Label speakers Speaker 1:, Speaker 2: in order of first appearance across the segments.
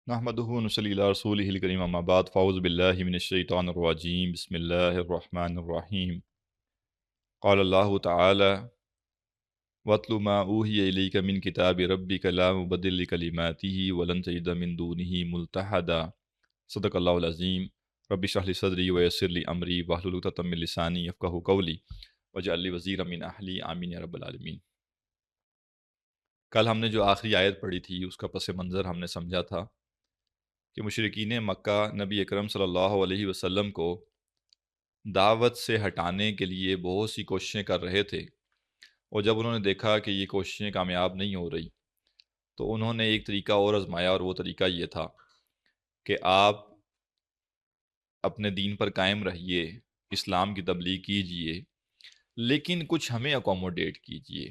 Speaker 1: نحمدہ ونصلی علی رسولہ الکریم اما بعد فاعوذ باللہ من الشیطان الرجیم بسم اللہ الرحمن الرحیم قال اللہ تعالی وَاتْلُ مَا أُوحِيَ إِلَيْكَ مِنْ كِتَابِ رَبِّكَ لَا مُبَدِّلَ لِكَلِمَاتِهِ وَلَن تَجِدَ مِن دُونِهِ مُلْتَحَدًا صدق اللہ العظیم رب اشرح لي صدری ویسر لي امری واحلل عقدۃ من لسانی یفقہوا قولی واجعل لي وزیرا من اہلی آمین یا رب العالمین۔ کل ہم نے جو آخری آیت پڑھی تھی اس کا پس منظر ہم نے سمجھا تھا کہ مشرکین مکہ نبی اکرم صلی اللہ علیہ وسلم کو دعوت سے ہٹانے کے لیے بہت سی کوششیں کر رہے تھے، اور جب انہوں نے دیکھا کہ یہ کوششیں کامیاب نہیں ہو رہی تو انہوں نے ایک طریقہ اور آزمایا، اور وہ طریقہ یہ تھا کہ آپ اپنے دین پر قائم رہیے، اسلام کی تبلیغ کیجئے، لیکن کچھ ہمیں اکوموڈیٹ کیجئے،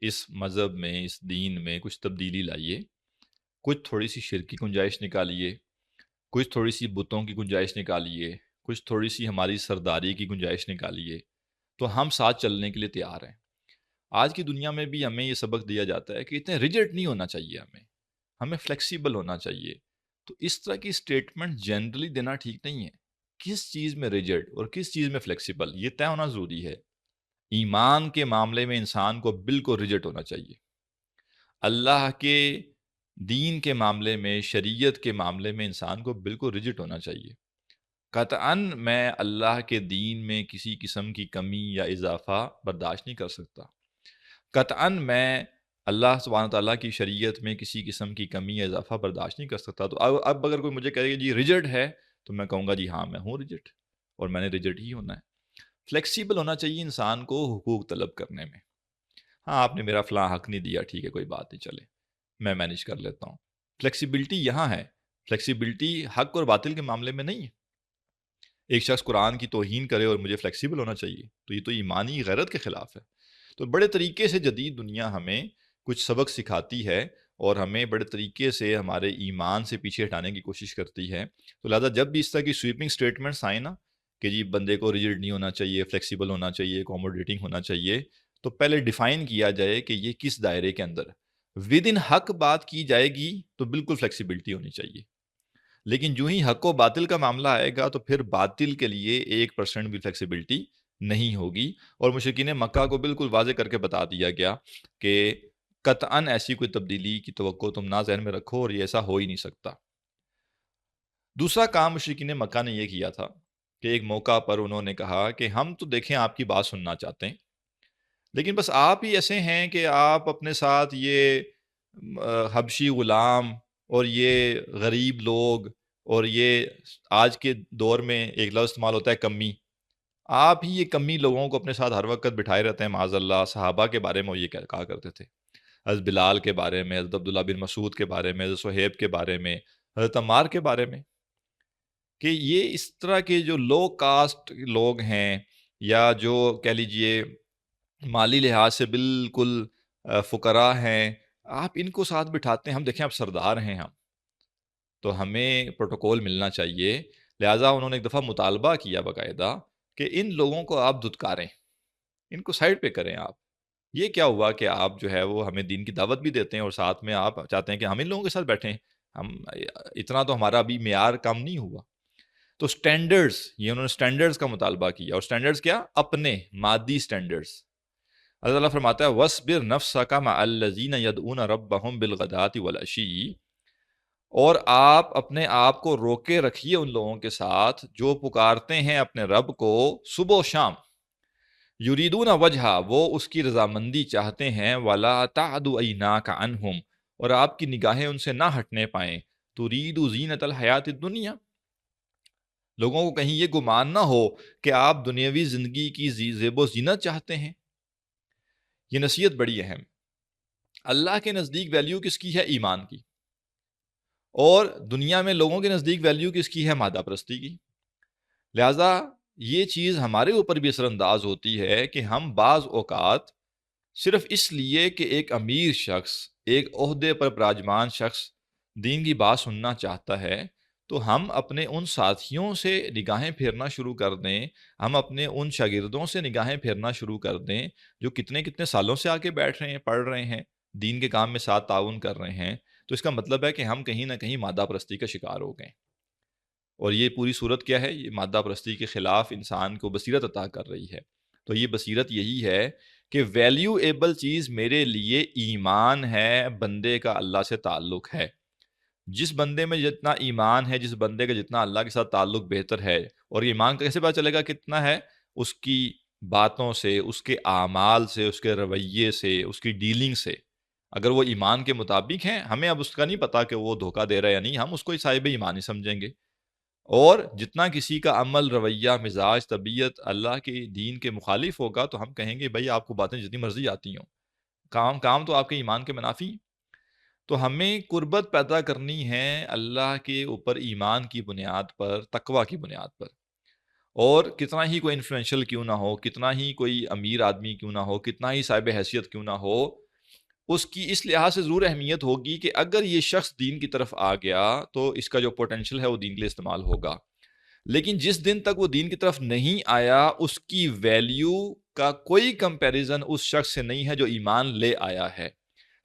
Speaker 1: اس مذہب میں، اس دین میں کچھ تبدیلی لائیے، کچھ تھوڑی سی شرک کی گنجائش نکالیے، کچھ تھوڑی سی بتوں کی گنجائش نکالیے، کچھ تھوڑی سی ہماری سرداری کی گنجائش نکالیے، تو ہم ساتھ چلنے کے لیے تیار ہیں۔ آج کی دنیا میں بھی ہمیں یہ سبق دیا جاتا ہے کہ اتنے ریجڈ نہیں ہونا چاہیے، ہمیں فلیکسیبل ہونا چاہیے۔ تو اس طرح کی سٹیٹمنٹ جنرلی دینا ٹھیک نہیں ہے۔ کس چیز میں ریجڈ اور کس چیز میں فلیکسیبل، یہ طے ہونا ضروری ہے۔ ایمان کے معاملے میں انسان کو بالکل ریجڈ ہونا چاہیے، اللہ کے دین کے معاملے میں، شریعت کے معاملے میں انسان کو بالکل ریجڈ ہونا چاہیے۔ قطعاً میں اللہ کے دین میں کسی قسم کی کمی یا اضافہ برداشت نہیں کر سکتا، قطعاً میں اللہ سبحانہ تعالیٰ کی شریعت میں کسی قسم کی کمی یا اضافہ برداشت نہیں کر سکتا۔ تو اب اگر کوئی مجھے کہے کہ جی ریجڈ ہے، تو میں کہوں گا جی ہاں میں ہوں ریجڈ، اور میں نے ریجڈ ہی ہونا ہے۔ فلیکسیبل ہونا چاہیے انسان کو حقوق طلب کرنے میں۔ ہاں آپ نے میرا فلاں حق نہیں دیا، ٹھیک ہے کوئی بات نہیں، چلے میں مینیج کر لیتا ہوں۔ فلیکسیبلٹی یہاں ہے، فلیکسیبلٹی حق اور باطل کے معاملے میں نہیں ہے۔ ایک شخص قرآن کی توہین کرے اور مجھے فلیکسیبل ہونا چاہیے، تو یہ تو ایمانی غیرت کے خلاف ہے۔ تو بڑے طریقے سے جدید دنیا ہمیں کچھ سبق سکھاتی ہے، اور ہمیں بڑے طریقے سے ہمارے ایمان سے پیچھے ہٹانے کی کوشش کرتی ہے۔ تو لہٰذا جب بھی اس طرح کی سویپنگ سٹیٹمنٹس آئیں نا کہ جی بندے کو ریجڈ نہیں ہونا چاہیے، فلیکسیبل ہونا چاہیے، اکوموڈیٹنگ ہونا چاہیے، تو پہلے ڈیفائن کیا جائے کہ یہ کس دائرے کے اندر ود ان حق بات کی جائے گی تو بالکل فلیکسیبلٹی ہونی چاہیے، لیکن جو ہی حق و باطل کا معاملہ آئے گا تو پھر باطل کے لیے 1% بھی فلیکسیبلٹی نہیں ہوگی۔ اور مشرکین مکہ کو بالکل واضح کر کے بتا دیا گیا کہ قطعاً ایسی کوئی تبدیلی کی توقع تم نہ ذہن میں رکھو، اور یہ ایسا ہو ہی نہیں سکتا۔ دوسرا کام مشرکین مکہ نے یہ کیا تھا کہ ایک موقع پر انہوں نے کہا کہ ہم تو دیکھیں آپ کی بات سننا چاہتے ہیں، لیکن بس آپ ہی ایسے ہیں کہ آپ اپنے ساتھ یہ حبشی غلام اور یہ غریب لوگ، اور یہ آج کے دور میں ایک لفظ استعمال ہوتا ہے کمی، آپ ہی یہ کمی لوگوں کو اپنے ساتھ ہر وقت بٹھائے رہتے ہیں۔ معاذ اللہ صحابہ کے بارے میں وہ یہ کہا کرتے تھے، حضرت بلال کے بارے میں، حضرت عبداللہ بن مسعود کے بارے میں، حضرت صہیب کے بارے میں، حضرت عمار کے بارے میں، کہ یہ اس طرح کے جو لو کاسٹ لوگ ہیں، یا جو کہہ لیجئے مالی لحاظ سے بالکل فقراء ہیں، آپ ان کو ساتھ بٹھاتے ہیں۔ ہم دیکھیں آپ سردار ہیں، ہم تو ہمیں پروٹوکول ملنا چاہیے۔ لہٰذا انہوں نے ایک دفعہ مطالبہ کیا باقاعدہ کہ ان لوگوں کو آپ دھتکاریں، ان کو سائڈ پہ کریں آپ۔ یہ کیا ہوا کہ آپ جو ہے وہ ہمیں دین کی دعوت بھی دیتے ہیں، اور ساتھ میں آپ چاہتے ہیں کہ ہم ان لوگوں کے ساتھ بیٹھیں۔ ہم اتنا تو ہمارا ابھی معیار کم نہیں ہوا۔ تو سٹینڈرڈز، یہ انہوں نے سٹینڈرڈز کا مطالبہ کیا، اور سٹینڈرڈز کیا؟ اپنے مادی سٹینڈرڈز۔ اللہ تعالیٰ فرماتا ہے وَاصْبِرْ نَفْسَكَ مَعَ الَّذِينَ يَدْعُونَ رَبَّهُمْ بِالْغَدَاةِ وَالْعَشِيِّ، اور آپ اپنے آپ کو روکے رکھیے ان لوگوں کے ساتھ جو پکارتے ہیں اپنے رب کو صبح و شام۔ یریدون وجہا، وہ اس کی رضامندی چاہتے ہیں، ولا تعد عیناک عنہم، اور آپ کی نگاہیں ان سے نہ ہٹنے پائیں، ترید زینت الحیات الدنیا، لوگوں کو کہیں یہ گمان نہ ہو کہ آپ دنیاوی زندگی کی زیب و زینت چاہتے ہیں۔ یہ نصیحت بڑی اہم۔ اللہ کے نزدیک ویلیو کس کی ہے؟ ایمان کی۔ اور دنیا میں لوگوں کے نزدیک ویلیو کس کی ہے؟ مادہ پرستی کی۔ لہٰذا یہ چیز ہمارے اوپر بھی اثر انداز ہوتی ہے کہ ہم بعض اوقات صرف اس لیے کہ ایک امیر شخص، ایک عہدے پر براجمان شخص دین کی بات سننا چاہتا ہے، تو ہم اپنے ان ساتھیوں سے نگاہیں پھیرنا شروع کر دیں، ہم اپنے ان شاگردوں سے نگاہیں پھیرنا شروع کر دیں جو کتنے کتنے سالوں سے آ کے بیٹھ رہے ہیں، پڑھ رہے ہیں، دین کے کام میں ساتھ تعاون کر رہے ہیں۔ تو اس کا مطلب ہے کہ ہم کہیں نہ کہیں مادہ پرستی کا شکار ہو گئے، اور یہ پوری صورت کیا ہے؟ یہ مادہ پرستی کے خلاف انسان کو بصیرت عطا کر رہی ہے۔ تو یہ بصیرت یہی ہے کہ ویلیوایبل چیز میرے لیے ایمان ہے، بندے کا اللہ سے تعلق ہے۔ جس بندے میں جتنا ایمان ہے، جس بندے کا جتنا اللہ کے ساتھ تعلق بہتر ہے، اور یہ ایمان کا کیسے پتہ چلے گا کتنا ہے؟ اس کی باتوں سے، اس کے اعمال سے، اس کے رویے سے، اس کی ڈیلنگ سے۔ اگر وہ ایمان کے مطابق ہیں، ہمیں اب اس کا نہیں پتا کہ وہ دھوکہ دے رہا ہے یا نہیں، ہم اس کو صاحب ایمان ہی سمجھیں گے۔ اور جتنا کسی کا عمل، رویہ، مزاج، طبیعت اللہ کے دین کے مخالف ہوگا تو ہم کہیں گے بھائی آپ کو باتیں جتنی مرضی آتی ہوں، کام تو آپ کے ایمان کے منافی ہیں۔ تو ہمیں قربت پیدا کرنی ہے اللہ کے اوپر ایمان کی بنیاد پر، تقوی کی بنیاد پر، اور کتنا ہی کوئی انفلوئنشل کیوں نہ ہو، کتنا ہی کوئی امیر آدمی کیوں نہ ہو، کتنا ہی صاحب حیثیت کیوں نہ ہو، اس کی اس لحاظ سے ضرور اہمیت ہوگی کہ اگر یہ شخص دین کی طرف آ گیا تو اس کا جو پوٹینشل ہے وہ دین کے لیے استعمال ہوگا، لیکن جس دن تک وہ دین کی طرف نہیں آیا اس کی ویلیو کا کوئی کمپیریزن اس شخص سے نہیں ہے جو ایمان لے آیا ہے۔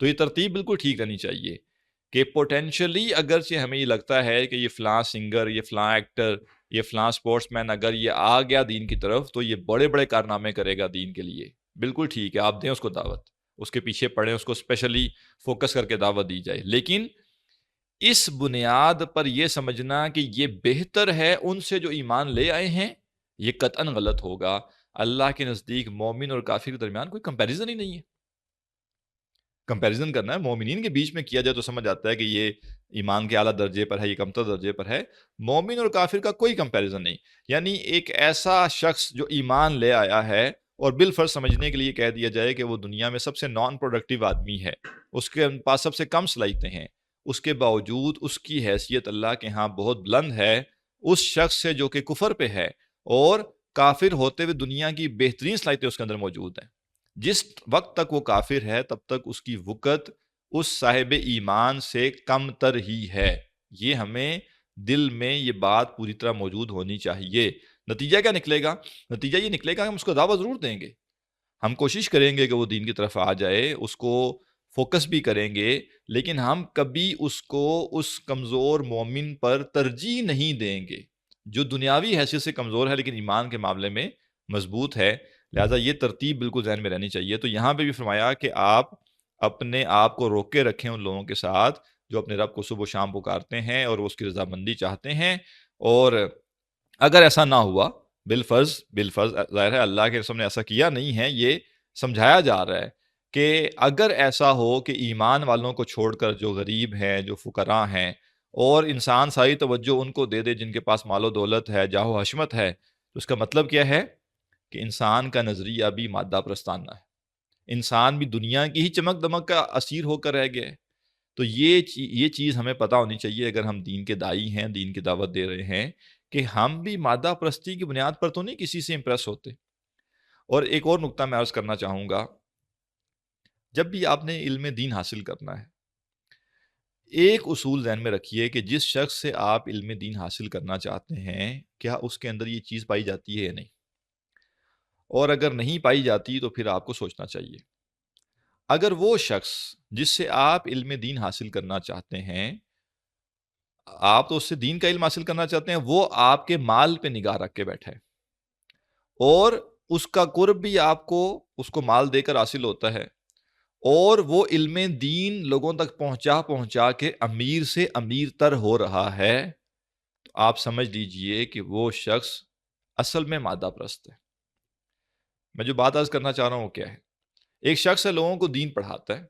Speaker 1: تو یہ ترتیب بالکل ٹھیک رہنی چاہیے کہ پوٹینشلی اگرچہ ہمیں یہ لگتا ہے کہ یہ فلاں سنگر، یہ فلاں ایکٹر، یہ فلاں سپورٹس مین اگر یہ آ گیا دین کی طرف تو یہ بڑے بڑے کارنامے کرے گا دین کے لیے، بالکل ٹھیک ہے، آپ دیں اس کو دعوت، اس کے پیچھے پڑھیں، اس کو اسپیشلی فوکس کر کے دعوت دی جائے، لیکن اس بنیاد پر یہ سمجھنا کہ یہ بہتر ہے ان سے جو ایمان لے آئے ہیں، یہ قطعاً غلط ہوگا۔ اللہ کے نزدیک مومن اور کافر کے درمیان کوئی کمپیریزن ہی نہیں ہے۔ کمپیریزن کرنا ہے مومنین کے بیچ میں کیا جائے تو سمجھ آتا ہے کہ یہ ایمان کے اعلیٰ درجے پر ہے، یہ کمتر درجے پر ہے۔ مومن اور کافر کا کوئی کمپیریزن نہیں، یعنی ایک ایسا شخص جو ایمان لے آیا ہے اور بالفرض سمجھنے کے لیے کہہ دیا جائے کہ وہ دنیا میں سب سے نان پروڈکٹیو آدمی ہے، اس کے پاس سب سے کم صلاحیتیں ہیں، اس کے باوجود اس کی حیثیت اللہ کے ہاں بہت بلند ہے اس شخص سے جو کہ کفر پہ ہے، اور کافر ہوتے ہوئے دنیا کی بہترین صلاحیتیں اس کے اندر موجود ہیں۔ جس وقت تک وہ کافر ہے تب تک اس کی وقت اس صاحب ایمان سے کم تر ہی ہے۔ یہ ہمیں دل میں یہ بات پوری طرح موجود ہونی چاہیے۔ نتیجہ کیا نکلے گا؟ نتیجہ یہ نکلے گا کہ ہم اس کو دعوت ضرور دیں گے، ہم کوشش کریں گے کہ وہ دین کی طرف آ جائے، اس کو فوکس بھی کریں گے، لیکن ہم کبھی اس کو اس کمزور مومن پر ترجیح نہیں دیں گے جو دنیاوی حیثیت سے کمزور ہے لیکن ایمان کے معاملے میں مضبوط ہے۔ لہٰذا یہ ترتیب بالکل ذہن میں رہنی چاہیے۔ تو یہاں پہ بھی فرمایا کہ آپ اپنے آپ کو روکے رکھیں ان لوگوں کے ساتھ جو اپنے رب کو صبح و شام پکارتے ہیں اور وہ اس کی رضامندی چاہتے ہیں، اور اگر ایسا نہ ہوا، بالفرض ظاہر ہے اللہ کے رسول نے ایسا کیا نہیں ہے، یہ سمجھایا جا رہا ہے کہ اگر ایسا ہو کہ ایمان والوں کو چھوڑ کر جو غریب ہیں، جو فقراء ہیں، اور انسان ساری توجہ ان کو دے دے جن کے پاس مال و دولت ہے، جاہ و حشمت ہے، تو اس کا مطلب کیا ہے کہ انسان کا نظریہ بھی مادہ پرستانہ ہے، انسان بھی دنیا کی ہی چمک دمک کا اسیر ہو کر رہ گیا ہے۔ تو یہ چیز ہمیں پتہ ہونی چاہیے اگر ہم دین کے داعی ہیں، دین کی دعوت دے رہے ہیں، کہ ہم بھی مادہ پرستی کی بنیاد پر تو نہیں کسی سے امپریس ہوتے۔ اور ایک اور نقطہ میں عرض کرنا چاہوں گا، جب بھی آپ نے علم دین حاصل کرنا ہے، ایک اصول ذہن میں رکھیے کہ جس شخص سے آپ علم دین حاصل کرنا چاہتے ہیں کیا اس کے اندر یہ چیز پائی جاتی ہے یا نہیں، اور اگر نہیں پائی جاتی تو پھر آپ کو سوچنا چاہیے۔ اگر وہ شخص جس سے آپ علم دین حاصل کرنا چاہتے ہیں، آپ تو اس سے دین کا علم حاصل کرنا چاہتے ہیں، وہ آپ کے مال پہ نگاہ رکھ کے بیٹھا ہے اور اس کا قرب بھی آپ کو اس کو مال دے کر حاصل ہوتا ہے، اور وہ علم دین لوگوں تک پہنچا کے امیر سے امیر تر ہو رہا ہے، تو آپ سمجھ لیجئے کہ وہ شخص اصل میں مادہ پرست ہے۔ میں جو بات عرض کرنا چاہ رہا ہوں وہ کیا ہے؟ ایک شخص ہے لوگوں کو دین پڑھاتا ہے،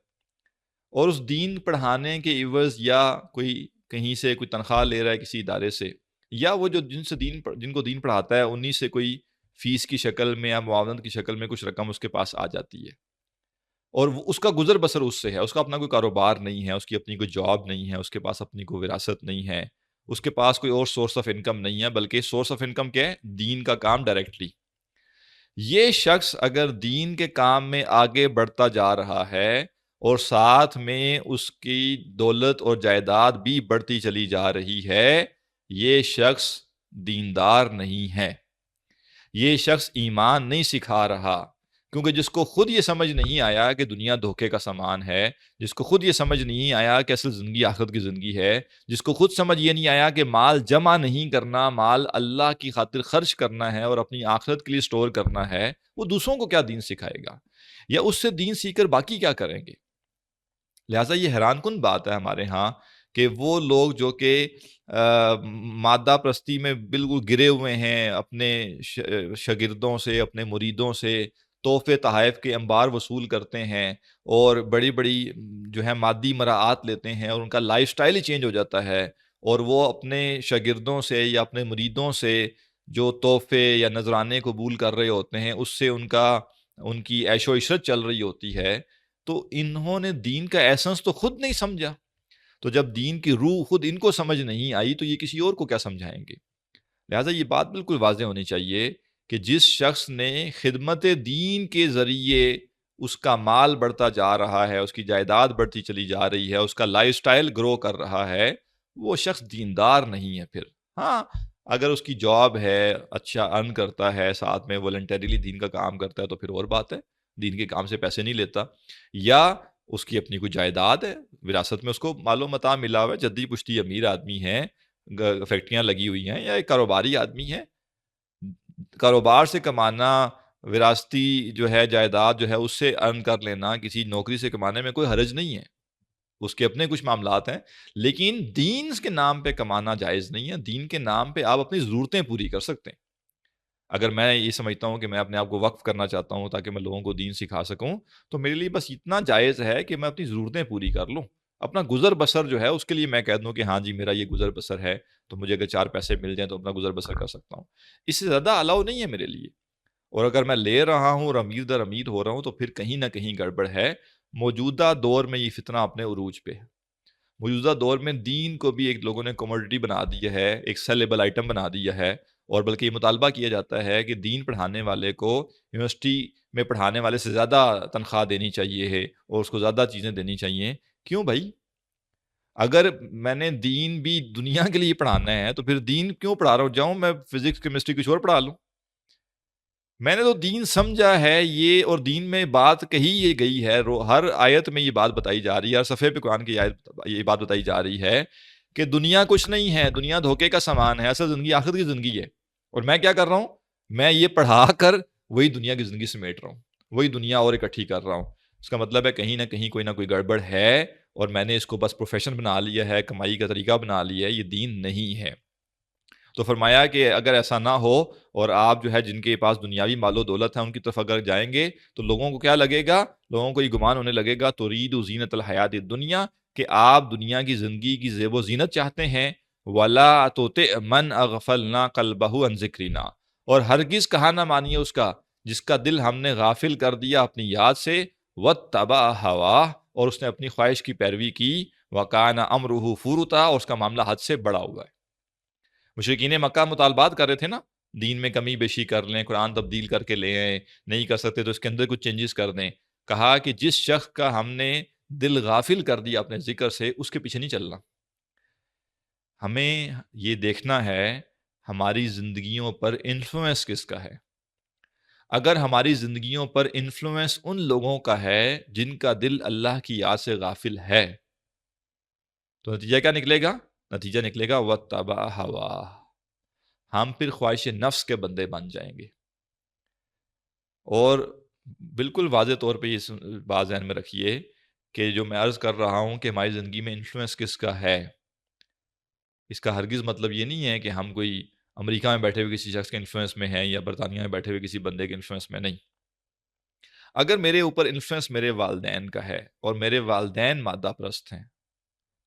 Speaker 1: اور اس دین پڑھانے کے عوض یا کوئی کہیں سے کوئی تنخواہ لے رہا ہے کسی ادارے سے، یا وہ جو جن کو دین پڑھاتا ہے انہی سے کوئی فیس کی شکل میں یا معاونت کی شکل میں کچھ رقم اس کے پاس آ جاتی ہے، اور اس کا گزر بسر اس سے ہے، اس کا اپنا کوئی کاروبار نہیں ہے، اس کی اپنی کوئی جاب نہیں ہے، اس کے پاس اپنی کوئی وراثت نہیں ہے، اس کے پاس کوئی اور سورس آف انکم نہیں ہے، بلکہ سورس آف انکم کیا ہے؟ دین کا کام ڈائریکٹلی۔ یہ شخص اگر دین کے کام میں آگے بڑھتا جا رہا ہے اور ساتھ میں اس کی دولت اور جائیداد بھی بڑھتی چلی جا رہی ہے، یہ شخص دیندار نہیں ہے، یہ شخص ایمان نہیں سکھا رہا، کیونکہ جس کو خود یہ سمجھ نہیں آیا کہ دنیا دھوکے کا سامان ہے، جس کو خود یہ سمجھ نہیں آیا کہ اصل زندگی آخرت کی زندگی ہے، جس کو خود سمجھ یہ نہیں آیا کہ مال جمع نہیں کرنا، مال اللہ کی خاطر خرچ کرنا ہے اور اپنی آخرت کے لیے سٹور کرنا ہے، وہ دوسروں کو کیا دین سکھائے گا، یا اس سے دین سیکھ کر باقی کیا کریں گے؟ لہٰذا یہ حیران کن بات ہے ہمارے ہاں کہ وہ لوگ جو کہ مادہ پرستی میں بالکل گرے ہوئے ہیں، اپنے شاگردوں سے، اپنے مریدوں سے تحفے تحائف کے انبار وصول کرتے ہیں اور بڑی بڑی جو ہے مادی مراعات لیتے ہیں، اور ان کا لائف سٹائل ہی چینج ہو جاتا ہے، اور وہ اپنے شاگردوں سے یا اپنے مریدوں سے جو تحفے یا نذرانے قبول کر رہے ہوتے ہیں، اس سے ان کی عیش و عشرت چل رہی ہوتی ہے، تو انہوں نے دین کا ایسنس تو خود نہیں سمجھا۔ تو جب دین کی روح خود ان کو سمجھ نہیں آئی تو یہ کسی اور کو کیا سمجھائیں گے؟ لہٰذا یہ بات بالکل واضح ہونی چاہیے کہ جس شخص نے خدمت دین کے ذریعے اس کا مال بڑھتا جا رہا ہے، اس کی جائیداد بڑھتی چلی جا رہی ہے، اس کا لائف سٹائل گرو کر رہا ہے، وہ شخص دیندار نہیں ہے پھر۔ ہاں، اگر اس کی جاب ہے، اچھا ارن کرتا ہے، ساتھ میں والنٹریلی دین کا کام کرتا ہے تو پھر اور بات ہے، دین کے کام سے پیسے نہیں لیتا، یا اس کی اپنی کوئی جائیداد ہے، وراثت میں اس کو مال و متاع ملا ہوا ہے، جدی پشتی امیر آدمی ہے، فیکٹریاں لگی ہوئی ہیں، یا ایک کاروباری آدمی ہے، کاروبار سے کمانا، وراثتی جو ہے جائیداد جو ہے اس سے ارن کر لینا، کسی نوکری سے کمانے میں کوئی حرج نہیں ہے، اس کے اپنے کچھ معاملات ہیں، لیکن دین کے نام پہ کمانا جائز نہیں ہے۔ دین کے نام پہ آپ اپنی ضرورتیں پوری کر سکتے ہیں۔ اگر میں یہ سمجھتا ہوں کہ میں اپنے آپ کو وقف کرنا چاہتا ہوں تاکہ میں لوگوں کو دین سکھا سکوں، تو میرے لیے بس اتنا جائز ہے کہ میں اپنی ضرورتیں پوری کر لوں، اپنا گزر بسر جو ہے اس کے لیے میں کہہ دوں کہ ہاں جی میرا یہ گزر بسر ہے، تو مجھے اگر 4 پیسے مل جائیں تو اپنا گزر بسر کر سکتا ہوں، اس سے زیادہ الاؤ نہیں ہے میرے لیے۔ اور اگر میں لے رہا ہوں اور امیر در امیر ہو رہا ہوں تو پھر کہیں نہ کہیں گڑبڑ ہے۔ موجودہ دور میں یہ فتنہ اپنے عروج پہ ہے۔ موجودہ دور میں دین کو بھی ایک لوگوں نے کوموڈٹی بنا دیا ہے، ایک سیلیبل آئٹم بنا دیا ہے، اور بلکہ یہ مطالبہ کیا جاتا ہے کہ دین پڑھانے والے کو یونیورسٹی میں پڑھانے والے سے زیادہ تنخواہ دینی چاہیے ہے اور اس کو زیادہ چیزیں دینی چاہیے۔ کیوں بھائی؟ اگر میں نے دین بھی دنیا کے لیے پڑھانا ہے تو پھر دین کیوں پڑھا رہا ہوں؟ جاؤں میں فزکس کیمسٹری کچھ اور پڑھا لوں۔ میں نے تو دین سمجھا ہے یہ، اور دین میں بات کہی یہ گئی ہے، ہر آیت میں یہ بات بتائی جا رہی ہے، ہر صفحے پہ قرآن کی آیت یہ بات بتائی جا رہی ہے کہ دنیا کچھ نہیں ہے، دنیا دھوکے کا سامان ہے، اصل زندگی آخرت کی زندگی ہے۔ اور میں کیا کر رہا ہوں؟ میں یہ پڑھا کر وہی دنیا کی زندگی سمیٹ رہا ہوں، وہی دنیا اور اکٹھی کر رہا ہوں۔ اس کا مطلب ہے کہیں نہ کوئی گڑبڑ ہے، اور میں نے اس کو بس پروفیشن بنا لیا ہے، کمائی کا طریقہ بنا لیا ہے، یہ دین نہیں ہے۔ تو فرمایا کہ اگر ایسا نہ ہو اور آپ جو ہے جن کے پاس دنیاوی مال و دولت ہے ان کی طرف اگر جائیں گے تو لوگوں کو کیا لگے گا؟ لوگوں کو یہ گمان ہونے لگے گا ترید زینت الحیات الدنیا، کہ آپ دنیا کی زندگی کی زیب و زینت چاہتے ہیں، ولا تطع من اغفلنا قلبہ عن ذکرنا، اور ہرگز کہا نہ مانیے اس کا جس کا دل ہم نے غافل کر دیا اپنی یاد سے، واتبع ہواہ، اور اس نے اپنی خواہش کی پیروی کی، وکان امرہ فرطا، اور اس کا معاملہ حد سے بڑا ہوا ہے۔ مشرکین مکہ مطالبات کر رہے تھے نا، دین میں کمی بیشی کر لیں، قرآن تبدیل کر کے لے آئیں، نہیں کر سکتے تو اس کے اندر کچھ چینجز کر دیں۔ کہا کہ جس شخص کا ہم نے دل غافل کر دیا اپنے ذکر سے، اس کے پیچھے نہیں چلنا۔ ہمیں یہ دیکھنا ہے ہماری زندگیوں پر انفلوئنس کس کا ہے۔ اگر ہماری زندگیوں پر انفلوئنس ان لوگوں کا ہے جن کا دل اللہ کی یاد سے غافل ہے، تو نتیجہ کیا نکلے گا؟ نتیجہ نکلے گا وَاتَّبَعَ هَوَاهُ، ہم پھر خواہش نفس کے بندے بن جائیں گے۔ اور بالکل واضح طور پہ یہ بات ذہن میں رکھیے کہ جو میں عرض کر رہا ہوں کہ ہماری زندگی میں انفلوئنس کس کا ہے، اس کا ہرگز مطلب یہ نہیں ہے کہ ہم کوئی امریکہ میں بیٹھے ہوئے کسی شخص کے انفلوئنس میں ہیں یا برطانیہ میں بیٹھے ہوئے کسی بندے کے انفلوئنس میں نہیں۔ اگر میرے اوپر انفلوئنس میرے والدین کا ہے اور میرے والدین مادہ پرست ہیں،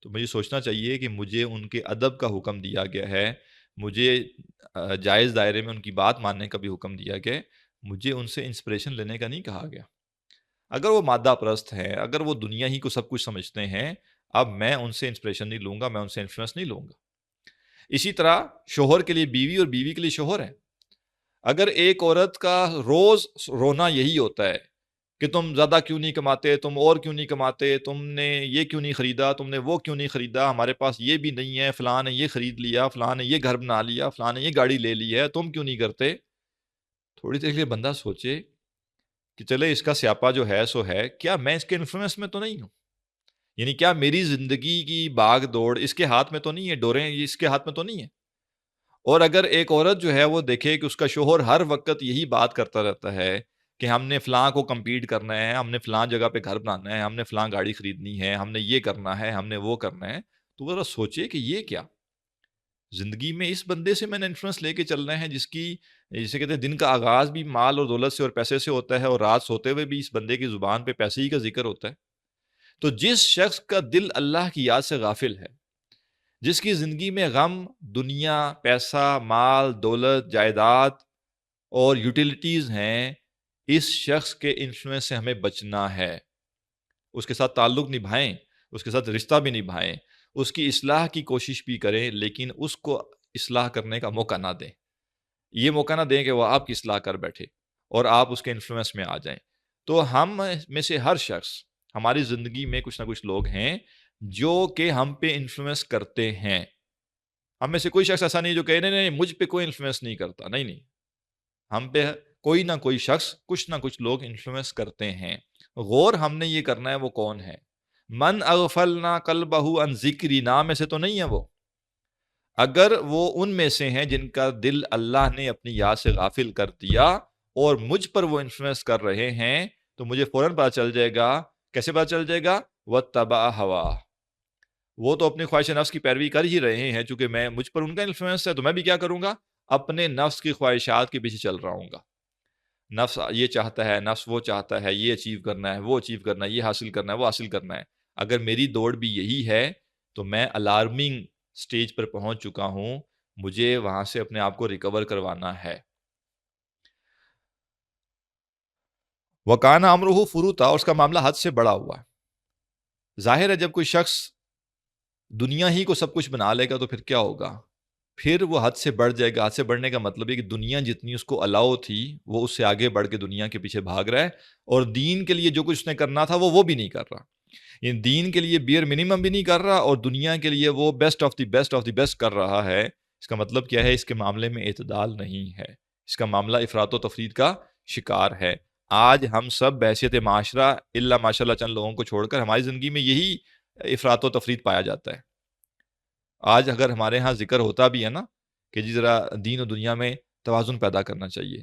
Speaker 1: تو مجھے سوچنا چاہیے کہ مجھے ان کے ادب کا حکم دیا گیا ہے، مجھے جائز دائرے میں ان کی بات ماننے کا بھی حکم دیا گیا ہے، مجھے ان سے انسپریشن لینے کا نہیں کہا گیا۔ اگر وہ مادہ پرست ہیں، اگر وہ دنیا ہی کو سب کچھ سمجھتے ہیں، اب میں ان سے انسپریشن نہیں لوں گا، میں ان سے انفلوئنس نہیں لوں گا۔ اسی طرح شوہر کے لیے بیوی اور بیوی کے لیے شوہر ہے۔ اگر ایک عورت کا روز رونا یہی ہوتا ہے کہ تم زیادہ کیوں نہیں کماتے، تم اور کیوں نہیں کماتے، تم نے یہ کیوں نہیں خریدا، تم نے وہ کیوں نہیں خریدا، ہمارے پاس یہ بھی نہیں ہے، فلاں نے یہ خرید لیا، فلاں نے یہ گھر بنا لیا، فلاں نے یہ گاڑی لے لی ہے، تم کیوں نہیں کرتے؟ تھوڑی دیر کے لیے بندہ سوچے کہ چلے اس کا سیاپا جو ہے سو ہے، کیا میں اس کے انفلوئنس میں تو نہیں ہوں؟ یعنی کیا میری زندگی کی باغ دوڑ اس کے ہاتھ میں تو نہیں ہے، ڈوریں اس کے ہاتھ میں تو نہیں ہے؟ اور اگر ایک عورت جو ہے وہ دیکھے کہ اس کا شوہر ہر وقت یہی بات کرتا رہتا ہے کہ ہم نے فلاں کو کمپیٹ کرنا ہے، ہم نے فلاں جگہ پہ گھر بنانا ہے، ہم نے فلاں گاڑی خریدنی ہے، ہم نے یہ کرنا ہے، ہم نے وہ کرنا ہے، تو وہ ذرا سوچے کہ یہ کیا زندگی میں اس بندے سے میں نے انفلوئنس لے کے چلنا ہے جس کی، جسے کہتے ہیں دن کا آغاز بھی مال اور دولت سے اور پیسے سے ہوتا ہے، اور رات سوتے ہوئے بھی اس بندے کی زبان پہ پیسے ہی کا ذکر ہوتا ہے۔ تو جس شخص کا دل اللہ کی یاد سے غافل ہے، جس کی زندگی میں غم، دنیا، پیسہ، مال، دولت، جائیداد اور یوٹیلیٹیز ہیں، اس شخص کے انفلوئنس سے ہمیں بچنا ہے۔ اس کے ساتھ تعلق نبھائیں، اس کے ساتھ رشتہ بھی نبھائیں، اس کی اصلاح کی کوشش بھی کریں، لیکن اس کو اصلاح کرنے کا موقع نہ دیں۔ یہ موقع نہ دیں کہ وہ آپ کی اصلاح کر بیٹھے اور آپ اس کے انفلوئنس میں آ جائیں۔ تو ہم میں سے ہر شخص، ہماری زندگی میں کچھ نہ کچھ لوگ ہیں جو کہ ہم پہ انفلوئنس کرتے ہیں۔ ہم میں سے کوئی شخص ایسا نہیں جو کہے نہیں نہیں مجھ پہ کوئی انفلوئنس نہیں کرتا، نہیں نہیں، ہم پہ کوئی نہ کوئی شخص، کچھ نہ کچھ لوگ انفلوئنس کرتے ہیں۔ غور ہم نے یہ کرنا ہے وہ کون ہے۔ من اغفلنا قلبہ عن ذکری، نام میں سے تو نہیں ہے وہ۔ اگر وہ ان میں سے ہیں جن کا دل اللہ نے اپنی یاد سے غافل کر دیا اور مجھ پر وہ انفلوئنس کر رہے ہیں، تو مجھے فوراً پتہ چل جائے گا۔ کیسے پتہ چل جائے گا؟ وَاتَّبَعَ هَوَاهُ، وہ تو اپنی خواہش نفس کی پیروی کر ہی رہے ہیں، چونکہ مجھ پر ان کا انفلوئنس ہے، تو میں بھی کیا کروں گا؟ اپنے نفس کی خواہشات کے پیچھے چل رہا ہوں گا۔ نفس یہ چاہتا ہے، نفس وہ چاہتا ہے، یہ اچیو کرنا ہے، وہ اچیو کرنا ہے، یہ حاصل کرنا ہے، وہ حاصل کرنا ہے۔ اگر میری دوڑ بھی یہی ہے تو میں الارمنگ سٹیج پر پہنچ چکا ہوں، مجھے وہاں سے اپنے آپ کو ریکور کروانا ہے۔ وَكَانَ أَمْرُهُ فُرُوطًا، اور اس کا معاملہ حد سے بڑا ہوا ہے۔ ظاہر ہے جب کوئی شخص دنیا ہی کو سب کچھ بنا لے گا تو پھر کیا ہوگا؟ پھر وہ حد سے بڑھ جائے گا۔ حد سے بڑھنے کا مطلب ہے کہ دنیا جتنی اس کو الاؤ تھی، وہ اس سے آگے بڑھ کے دنیا کے پیچھے بھاگ رہا ہے، اور دین کے لیے جو کچھ اس نے کرنا تھا وہ بھی نہیں کر رہا۔ یعنی دین کے لیے بیئر منیمم بھی نہیں کر رہا، اور دنیا کے لیے وہ best of the best of the best کر رہا ہے۔ اس کا مطلب کیا ہے؟ اس کے معاملے میں اعتدال نہیں ہے، اس کا معاملہ افراط و تفرید کا شکار ہے۔ آج ہم سب بحیثیت معاشرہ، الا ماشاء اللہ چند لوگوں کو چھوڑ کر، ہماری زندگی میں یہی افراط و تفرید پایا جاتا ہے۔ آج اگر ہمارے ہاں ذکر ہوتا بھی ہے نا کہ جی ذرا دین و دنیا میں توازن پیدا کرنا چاہیے،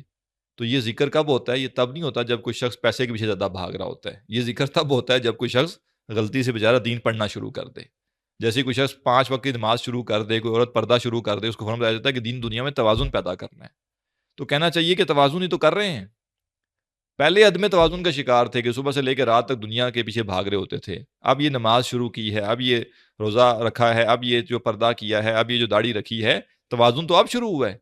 Speaker 1: تو یہ ذکر کب ہوتا ہے؟ یہ تب نہیں ہوتا جب کوئی شخص پیسے کے پیچھے زیادہ بھاگ رہا ہوتا ہے۔ یہ ذکر تب ہوتا ہے جب کوئی شخص غلطی سے بیچارہ دین پڑھنا شروع کر دے۔ جیسے کوئی شخص 5 وقت کی نماز شروع کر دے، کوئی عورت پردہ شروع کر دے، اس کو فوراً بتایا جاتا ہے کہ دین دنیا میں توازن پیدا کرنا ہے۔ تو کہنا چاہیے کہ توازن ہی تو کر رہے ہیں۔ پہلے عدم توازن کا شکار تھے کہ صبح سے لے کے رات تک دنیا کے پیچھے بھاگ رہے ہوتے تھے۔ اب یہ نماز شروع کی ہے، اب یہ روزہ رکھا ہے، اب یہ جو پردہ کیا ہے، اب یہ جو داڑھی رکھی ہے، توازن تو اب شروع ہوا ہے۔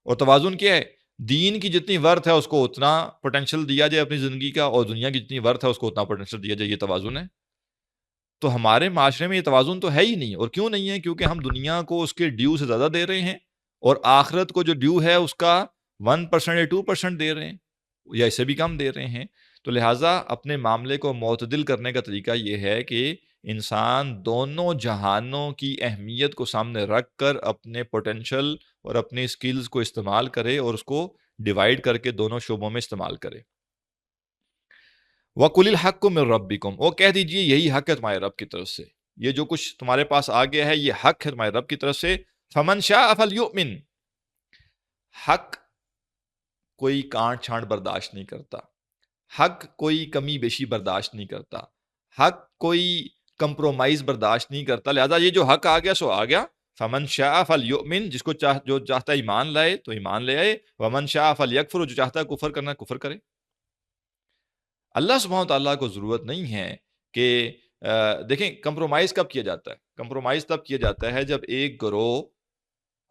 Speaker 1: اور توازن کیا ہے؟ دین کی جتنی ورتھ ہے اس کو اتنا پوٹینشیل دیا جائے اپنی زندگی کا، اور دنیا کی جتنی ورتھ ہے اس کو اتنا پوٹینشیل دیا جائے۔ یہ توازن ہے؟ تو ہمارے معاشرے میں یہ توازن تو ہے ہی نہیں۔ اور کیوں نہیں ہے؟ کیونکہ ہم دنیا کو اس کے ڈیو سے زیادہ دے رہے ہیں، اور آخرت کو جو ڈیو ہے اس کا 1% یا 2% دے رہے ہیں، یا اس سے بھی کم دے رہے ہیں۔ تو لہٰذا اپنے معاملے کو معتدل کرنے کا طریقہ یہ ہے کہ انسان دونوں جہانوں کی اہمیت کو سامنے رکھ کر اپنے پوٹینشل اور اپنے سکلز کو استعمال کرے، اور اس کو ڈیوائیڈ کر کے دونوں شعبوں میں استعمال کرے۔ وَقُلِ الْحَقُّ مِن رَبِّكُمْ، اور کہہ دیجئے یہی حق ہے تمہارے رب کی طرف سے۔ یہ جو کچھ تمہارے پاس آ گیا ہے یہ حق ہے تمہارے رب کی طرف سے۔ فَمَنْ شَاءَ فَلْيُؤْمِنْ، حق کوئی کانٹ چھانٹ برداشت نہیں کرتا، حق کوئی کمی بیشی برداشت نہیں کرتا، حق کوئی کمپرومائز برداشت نہیں کرتا۔ لہذا یہ جو حق آ گیا سو آ گیا۔ فمن شاء فلیؤمن، جس کو جو چاہتا ہے ایمان لائے تو ایمان لے آئے، ومن شاء فلیکفر، جو چاہتا ہے کفر کرنا کفر کرے۔ اللہ سبحانہ وتعالیٰ کو ضرورت نہیں ہے کہ دیکھیں کمپرومائز کب کیا جاتا ہے؟ کمپرومائز تب کیا جاتا ہے جب ایک گروہ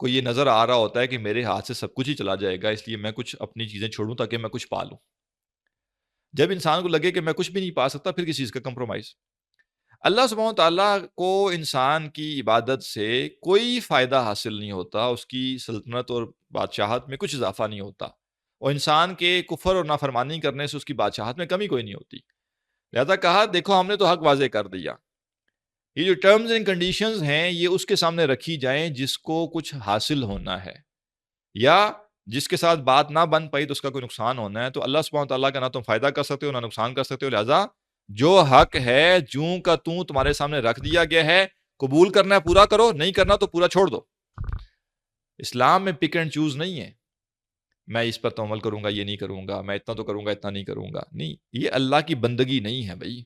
Speaker 1: کو یہ نظر آ رہا ہوتا ہے کہ میرے ہاتھ سے سب کچھ ہی چلا جائے گا، اس لیے میں کچھ اپنی چیزیں چھوڑوں تاکہ میں کچھ پا لوں۔ جب انسان کو لگے کہ میں کچھ بھی نہیں پا سکتا، پھر کس چیز کا کمپرومائز؟ اللہ سبحانہ تعالیٰ کو انسان کی عبادت سے کوئی فائدہ حاصل نہیں ہوتا، اس کی سلطنت اور بادشاہت میں کچھ اضافہ نہیں ہوتا، اور انسان کے کفر اور نافرمانی کرنے سے اس کی بادشاہت میں کمی کوئی نہیں ہوتی۔ لہذا کہا دیکھو ہم نے تو حق واضح کر دیا، یہ جو ٹرمز اینڈ کنڈیشنز ہیں یہ اس کے سامنے رکھی جائیں جس کو کچھ حاصل ہونا ہے، یا جس کے ساتھ بات نہ بن پائی تو اس کا کوئی نقصان ہونا ہے، تو اللہ سبحانہ وتعالیٰ کا نہ تم فائدہ کر سکتے ہو نہ نقصان کر سکتے ہو، لہٰذا جو حق ہے جوں کا توں تمہارے سامنے رکھ دیا گیا ہے، قبول کرنا ہے پورا کرو، نہیں کرنا تو پورا چھوڑ دو۔ اسلام میں پک اینڈ چوز نہیں ہے، میں اس پر تو عمل کروں گا، یہ نہیں کروں گا، میں اتنا تو کروں گا، اتنا نہیں کروں گا، نہیں، یہ اللہ کی بندگی نہیں ہے بھائی،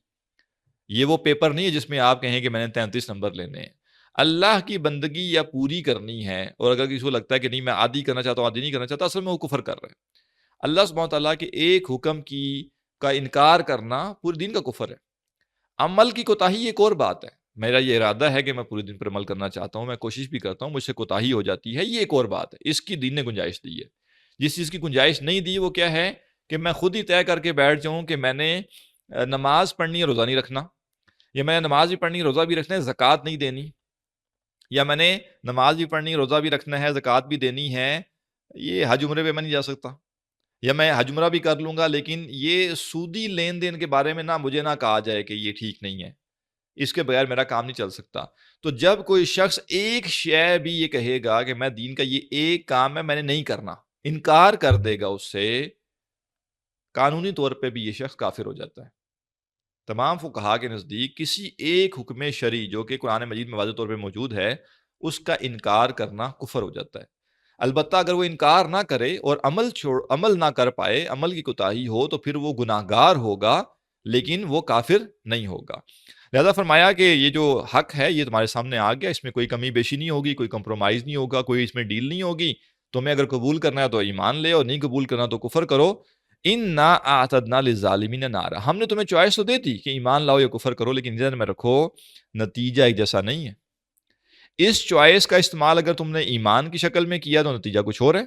Speaker 1: یہ وہ پیپر نہیں ہے جس میں آپ کہیں کہ میں نے 33 نمبر لینے ہیں۔ اللہ کی بندگی یا پوری کرنی ہے، اور اگر کسی کو لگتا ہے کہ نہیں میں آدھی کرنا چاہتا ہوں، آدھی نہیں کرنا چاہتا، اصل میں وہ کفر کر رہے ہیں۔ اللہ سبحانہ تعالیٰ کے ایک حکم کا انکار کرنا پورے دین کا کفر ہے۔ عمل کی کوتاہی ایک اور بات ہے، میرا یہ ارادہ ہے کہ میں پورے دن پر عمل کرنا چاہتا ہوں، میں کوشش بھی کرتا ہوں، مجھ سے کوتاہی ہو جاتی ہے، یہ ایک اور بات ہے، اس کی دین نے گنجائش دی ہے۔ جس چیز کی گنجائش نہیں دی وہ کیا ہے کہ میں خود ہی طے کر کے بیٹھ جاؤں کہ میں نے نماز پڑھنی ہے، روزہ نہیں رکھنا، یا میں نے نماز بھی پڑھنی، روزہ بھی رکھنا ہے، زکوٰۃ نہیں دینی، یا میں نے نماز بھی پڑھنی، روزہ بھی رکھنا ہے، زکوٰۃ بھی دینی ہے، یہ حج عمرے پہ میں نہیں جا سکتا، یا میں حج عمرہ بھی کر لوں گا لیکن یہ سودی لین دین کے بارے میں مجھے نہ کہا جائے کہ یہ ٹھیک نہیں ہے، اس کے بغیر میرا کام نہیں چل سکتا۔ تو جب کوئی شخص ایک شے بھی یہ کہے گا کہ میں دین کا یہ ایک کام ہے میں نے نہیں کرنا، انکار کر دے گا اس سے، قانونی طور پہ بھی یہ شخص کافر ہو جاتا ہے۔ تمام فقہا کے نزدیک کسی ایک حکم شرعی جو کہ قرآن مجید میں واضح طور پہ موجود ہے، اس کا انکار کرنا کفر ہو جاتا ہے۔ البتہ اگر وہ انکار نہ کرے اور عمل نہ کر پائے، عمل کی کوتاہی ہو، تو پھر وہ گناہ گار ہوگا لیکن وہ کافر نہیں ہوگا۔ لہذا فرمایا کہ یہ جو حق ہے یہ تمہارے سامنے آ گیا، اس میں کوئی کمی بیشی نہیں ہوگی، کوئی کمپرومائز نہیں ہوگا، کوئی اس میں ڈیل نہیں ہوگی، تمہیں اگر قبول کرنا ہے تو ایمان لے، اور نہیں قبول کرنا تو کفر کرو۔ اِنَّا أَعْتَدْنَا لِلظَّالِمِينَ نَارًا، ہم نے تمہیں چوائس تو دے دی کہ ایمان لاؤ یا کفر کرو، لیکن ذہن میں رکھو نتیجہ ایک جیسا نہیں ہے۔ اس چوائس کا استعمال اگر تم نے ایمان کی شکل میں کیا تو نتیجہ کچھ اور ہے،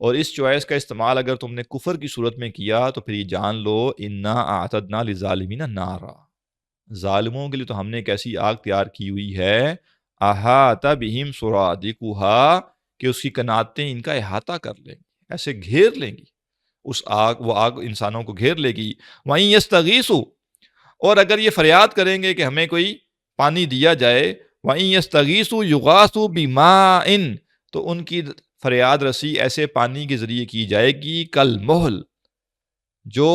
Speaker 1: اور اس چوائس کا استعمال اگر تم نے کفر کی صورت میں کیا تو پھر یہ جان لو اِنَّا أَعْتَدْنَا لِلظَّالِمِينَ نَارًا، ظالموں کے لیے تو ہم نے ایک ایسی آگ تیار کی ہوئی ہے، احاطہ بہم سرادقها، کہ اس کی کناتیں ان کا احاطہ کر لیں گی، ایسے گھیر لیں گی وہ آگ انسانوں کو گھیر لے گی۔ وَإِن يَسْتَغِيثُوا، اور اگر یہ فریاد کریں گے کہ ہمیں کوئی پانی دیا جائے، وَإِن يَسْتَغِيثُوا يُغَاثُوا بِمَاءٍ، تو ان کی فریاد رسی ایسے پانی کے ذریعے کی جائے گی کالمہل، جو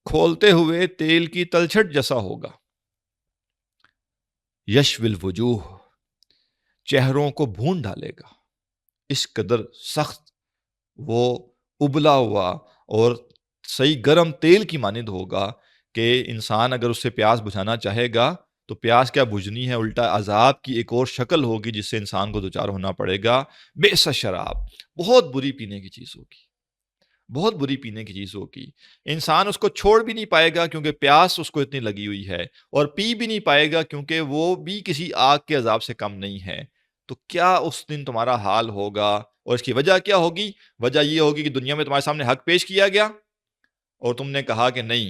Speaker 1: کھولتے ہوئے تیل کی تلچھٹ جیسا ہوگا، یشوی الوجوہ، چہروں کو بھون ڈالے گا، اس قدر سخت وہ ابلا ہوا اور صحیح گرم تیل کی مانند ہوگا کہ انسان اگر اس سے پیاس بجھانا چاہے گا تو پیاس کیا بجھنی ہے، الٹا عذاب کی ایک اور شکل ہوگی جس سے انسان کو دوچار ہونا پڑے گا۔ بئس شراب، بہت بری پینے کی چیز ہوگی، بہت بری پینے کی چیز ہوگی، انسان اس کو چھوڑ بھی نہیں پائے گا کیونکہ پیاس اس کو اتنی لگی ہوئی ہے، اور پی بھی نہیں پائے گا کیونکہ وہ بھی کسی آگ کے عذاب سے کم نہیں ہے۔ تو کیا اس دن تمہارا حال ہوگا، اور اس کی وجہ کیا ہوگی؟ وجہ یہ ہوگی کہ دنیا میں تمہارے سامنے حق پیش کیا گیا اور تم نے کہا کہ نہیں،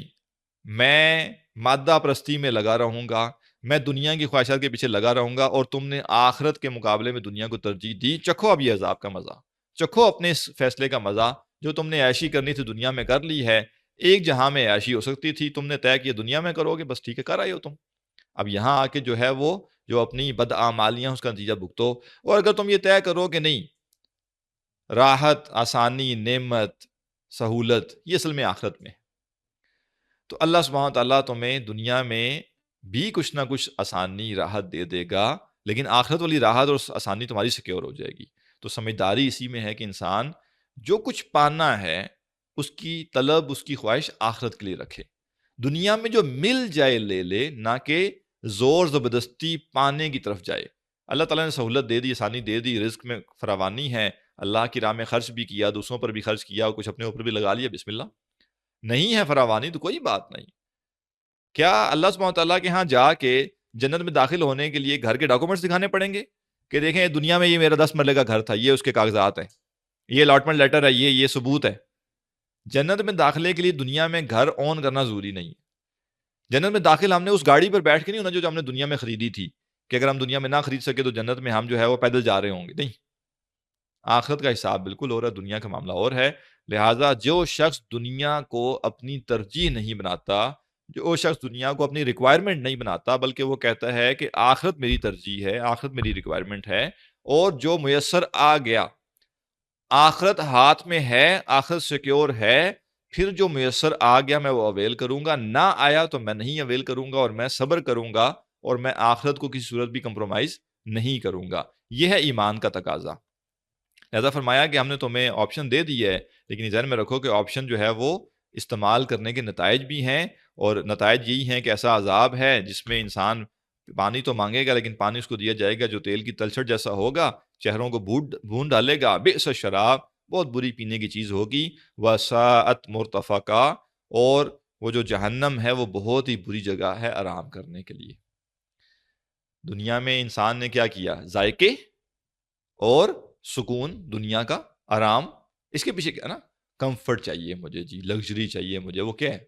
Speaker 1: میں مادہ پرستی میں لگا رہوں گا، میں دنیا کی خواہشات کے پیچھے لگا رہوں گا، اور تم نے آخرت کے مقابلے میں دنیا کو ترجیح دی۔ چکھو اب یہ عذاب کا مزہ، چکھو اپنے اس فیصلے کا مزہ، جو تم نے عیاشی کرنی تھی دنیا میں کر لی ہے، ایک جہاں میں عیاشی ہو سکتی تھی، تم نے طے کیا دنیا میں کرو گے، بس ٹھیک ہے کر آئے ہو تم، اب یہاں آ کے جو ہے وہ جو اپنی بدعمالیاں اس کا نتیجہ بھگتو۔ اور اگر تم یہ طے کرو کہ نہیں، راحت، آسانی، نعمت، سہولت، یہ اصل میں آخرت میں ہے، تو اللہ سبحانہ تعالیٰ تمہیں دنیا میں بھی کچھ نہ کچھ آسانی، راحت دے دے گا، لیکن آخرت والی راحت اور آسانی تمہاری سیکیور ہو جائے گی۔ تو سمجھداری اسی میں ہے کہ انسان جو کچھ پانا ہے اس کی طلب، اس کی خواہش آخرت کے لیے رکھے، دنیا میں جو مل جائے لے لے، نہ کہ زور زبردستی پانے کی طرف جائے۔ اللہ تعالیٰ نے سہولت دے دی، آسانی دے دی، رزق میں فراوانی ہے، اللہ کی راہ میں خرچ بھی کیا، دوسروں پر بھی خرچ کیا، اور کچھ اپنے اوپر بھی لگا لیا، بسم اللہ۔ نہیں ہے فراوانی تو کوئی بات نہیں، کیا اللہ سبحانہ تعالیٰ کے ہاں جا کے جنت میں داخل ہونے کے لیے گھر کے ڈاکومنٹس دکھانے پڑیں گے کہ دیکھیں دنیا میں یہ میرا 10 مرلے کا گھر تھا، یہ اس کے کاغذات ہیں، یہ الاٹمنٹ لیٹر ہے، یہ ثبوت ہے؟ جنت میں داخلے کے لیے دنیا میں گھر اون کرنا ضروری نہیں ہے۔ جنت میں داخل ہم نے اس گاڑی پر بیٹھ کے نہیں ہونا جو ہم نے دنیا میں خریدی تھی، کہ اگر ہم دنیا میں نہ خرید سکے تو جنت میں ہم جو ہے وہ پیدل جا رہے ہوں گے، نہیں، آخرت کا حساب بالکل اور ہے، دنیا کا معاملہ اور ہے۔ لہٰذا جو شخص دنیا کو اپنی ترجیح نہیں بناتا، جو شخص دنیا کو اپنی ریکوائرمنٹ نہیں بناتا، بلکہ وہ کہتا ہے کہ آخرت میری ترجیح ہے، آخرت میری ریکوائرمنٹ ہے، اور جو میسر آ گیا آخرت ہاتھ میں ہے، آخرت سیکیور ہے، پھر جو میسر آ گیا میں وہ اویل کروں گا، نہ آیا تو میں نہیں اویل کروں گا، اور میں صبر کروں گا، اور میں آخرت کو کسی صورت بھی کمپرومائز نہیں کروں گا۔ یہ ہے ایمان کا تقاضا۔ لہذا فرمایا کہ ہم نے تمہیں آپشن دے دی ہے، لیکن ذہن میں رکھو کہ آپشن جو ہے وہ استعمال کرنے کے نتائج بھی ہیں، اور نتائج یہی ہیں کہ ایسا عذاب ہے جس میں انسان پانی تو مانگے گا لیکن پانی اس کو دیا جائے گا جو تیل کی تلچھٹ جیسا ہوگا، چہروں کو بھون ڈالے گا، بئس الشراب، بہت بری پینے کی چیز ہوگی، وساءت مرتفقا، اور وہ جو جہنم ہے وہ بہت ہی بری جگہ ہے آرام کرنے کے لیے۔ دنیا میں انسان نے کیا کیا؟ ذائقے اور سکون، دنیا کا آرام، اس کے پیچھے کیا نا، کمفرٹ چاہیے مجھے، جی لگژری چاہیے مجھے، وہ کیا ہے؟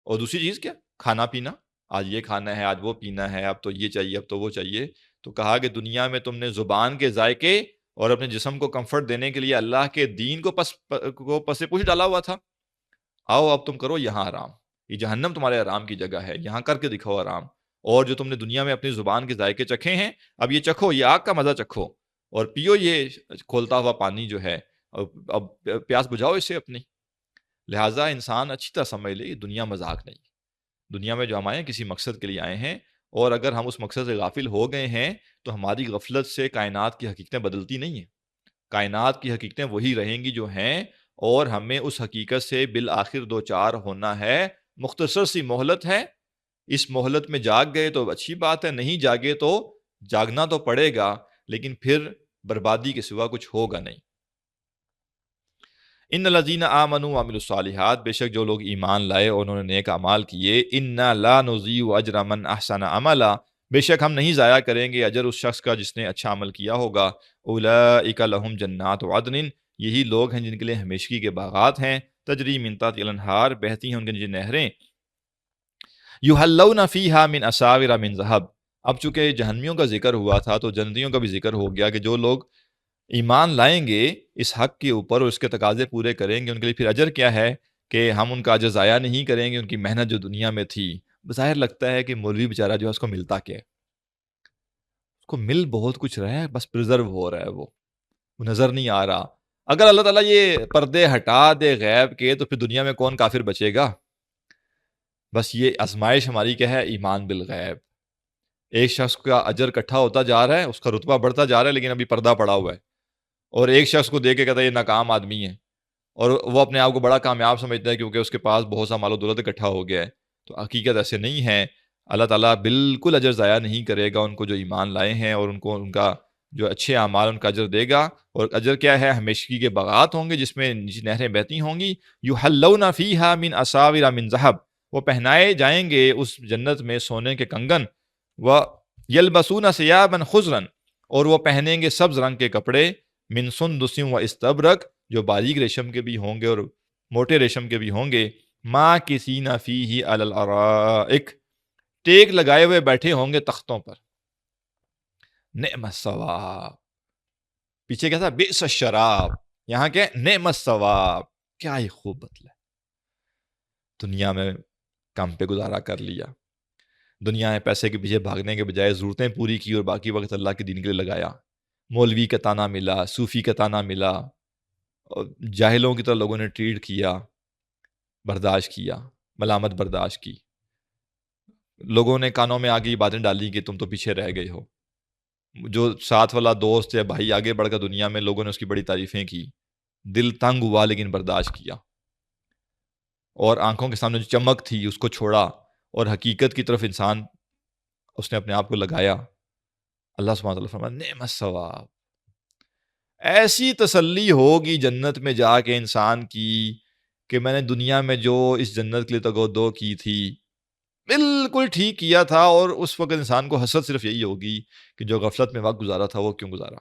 Speaker 1: اور دوسری چیز کیا؟ کھانا پینا، آج یہ کھانا ہے، آج وہ پینا ہے، اب تو یہ چاہیے، اب تو وہ چاہیے۔ تو کہا کہ دنیا میں تم نے زبان کے ذائقے اور اپنے جسم کو کمفرٹ دینے کے لیے اللہ کے دین کو پس پوچھ ڈالا ہوا تھا۔ آؤ اب تم کرو یہاں آرام، یہ جہنم تمہارے آرام کی جگہ ہے، یہاں کر کے دکھاؤ آرام۔ اور جو تم نے دنیا میں اپنی زبان کے ذائقے چکھے ہیں، اب یہ چکھو، یہ آگ کا مزہ چکھو، اور پیو یہ کھولتا ہوا پانی جو ہے، اب پیاس بجھاؤ اس سے اپنی۔ لہٰذا انسان اچھی طرح سمجھ لے یہ دنیا مذاق نہیں، دنیا میں جو ہم آئے ہیں کسی مقصد کے لیے آئے ہیں، اور اگر ہم اس مقصد سے غافل ہو گئے ہیں تو ہماری غفلت سے کائنات کی حقیقتیں بدلتی نہیں ہیں، کائنات کی حقیقتیں وہی رہیں گی جو ہیں، اور ہمیں اس حقیقت سے بالآخر دو چار ہونا ہے۔ مختصر سی مہلت ہے، اس مہلت میں جاگ گئے تو اچھی بات ہے، نہیں جاگے تو جاگنا تو پڑے گا، لیکن پھر بربادی کے سوا کچھ ہوگا نہیں۔ ان الذین آمنوا وعملوا الصالحات، بے شک جو لوگ ایمان لائے اور انہوں نے نیک اعمال کیے، انا لا نضیع اجر من احسن عملا، بے شک ہم نہیں ضائع کریں گے اجر اس شخص کا جس نے اچھا عمل کیا ہوگا۔ اولئک لہم جنات عدن، یہی لوگ ہیں جن کے لیے ہمیشگی کے باغات ہیں، تجری من تحتها الانہار، بہتی ہیں ان کے نیچے نہریں، یحلون فیہا من اساور من ذہب۔ اب چونکہ جہنمیوں کا ذکر ہوا تھا تو جنتیوں کا بھی ذکر ہو گیا کہ جو لوگ ایمان لائیں گے اس حق کے اوپر اور اس کے تقاضے پورے کریں گے، ان کے لیے پھر اجر کیا ہے کہ ہم ان کا اجر ضائع نہیں کریں گے، ان کی محنت جو دنیا میں تھی۔ بظاہر لگتا ہے کہ مولوی بیچارہ جو ہے اس کو ملتا کیا ہے، اس کو مل بہت کچھ رہا ہے، بس پریزرو ہو رہا ہے، وہ نظر نہیں آ رہا۔ اگر اللہ تعالیٰ یہ پردے ہٹا دے غیب کے تو پھر دنیا میں کون کافر بچے گا؟ بس یہ آزمائش ہماری کیا ہے؟ ایمان بالغیب۔ ایک شخص کا اجر اکٹھا ہوتا جا رہا ہے، اس کا رتبہ بڑھتا جا رہا ہے، لیکن ابھی پردہ پڑا ہوا ہے، اور ایک شخص کو دیکھ کے کہتا ہے یہ ناکام آدمی ہے، اور وہ اپنے آپ کو بڑا کامیاب سمجھتا ہے کیونکہ اس کے پاس بہت سا مال و دولت اکٹھا ہو گیا ہے۔ تو حقیقت ایسے نہیں ہے، اللہ تعالیٰ بالکل اجر ضائع نہیں کرے گا ان کو جو ایمان لائے ہیں، اور ان کو ان کا جو اچھے اعمال ان کا اجر دے گا۔ اور اجر کیا ہے؟ ہمیشگی کے باغات ہوں گے جس میں نہریں بہتی ہوں گی، یحلون فیہا من اساور من ذہب، وہ پہنائے جائیں گے اس جنت میں سونے کے کنگن، و یلبسون ثیابا خضرا، اور وہ پہنیں گے سبز رنگ کے کپڑے، من سندس و استبرق، جو باریک ریشم کے بھی ہوں گے اور موٹے ریشم کے بھی ہوں گے، ماکثین فیہ علی الارائک، ٹیک لگائے ہوئے بیٹھے ہوں گے تختوں پر۔ نعم الثواب، پیچھے کیا تھا؟ بئس الشراب، یہاں کیا ہے؟ نعم الثواب، کیا ہی خوب بدلا ہے۔ دنیا میں کام پہ گزارا کر لیا، دنیا میں پیسے کے پیچھے بھاگنے کے بجائے ضرورتیں پوری کی اور باقی وقت اللہ کے دین کے لیے لگایا، مولوی کا تانا ملا، صوفی کا تانا ملا، اور جاہلوں کی طرح لوگوں نے ٹریٹ کیا، برداشت کیا، ملامت برداشت کی، لوگوں نے کانوں میں آگے یہ باتیں ڈالی کہ تم تو پیچھے رہ گئے ہو، جو ساتھ والا دوست یا بھائی آگے بڑھ کر دنیا میں لوگوں نے اس کی بڑی تعریفیں کی، دل تنگ ہوا لیکن برداشت کیا، اور آنکھوں کے سامنے جو چمک تھی اس کو چھوڑا، اور حقیقت کی طرف انسان اس نے اپنے آپ کو لگایا۔ اللہ سبحانہ وتعالیٰ فرماتا ہے نعم الثواب، ایسی تسلی ہوگی جنت میں جا کے انسان کی کہ میں نے دنیا میں جو اس جنت کے لیے تگودو کی تھی بالکل ٹھیک کیا تھا، اور اس وقت انسان کو حسرت صرف یہی ہوگی کہ جو غفلت میں وقت گزارا تھا وہ کیوں گزارا،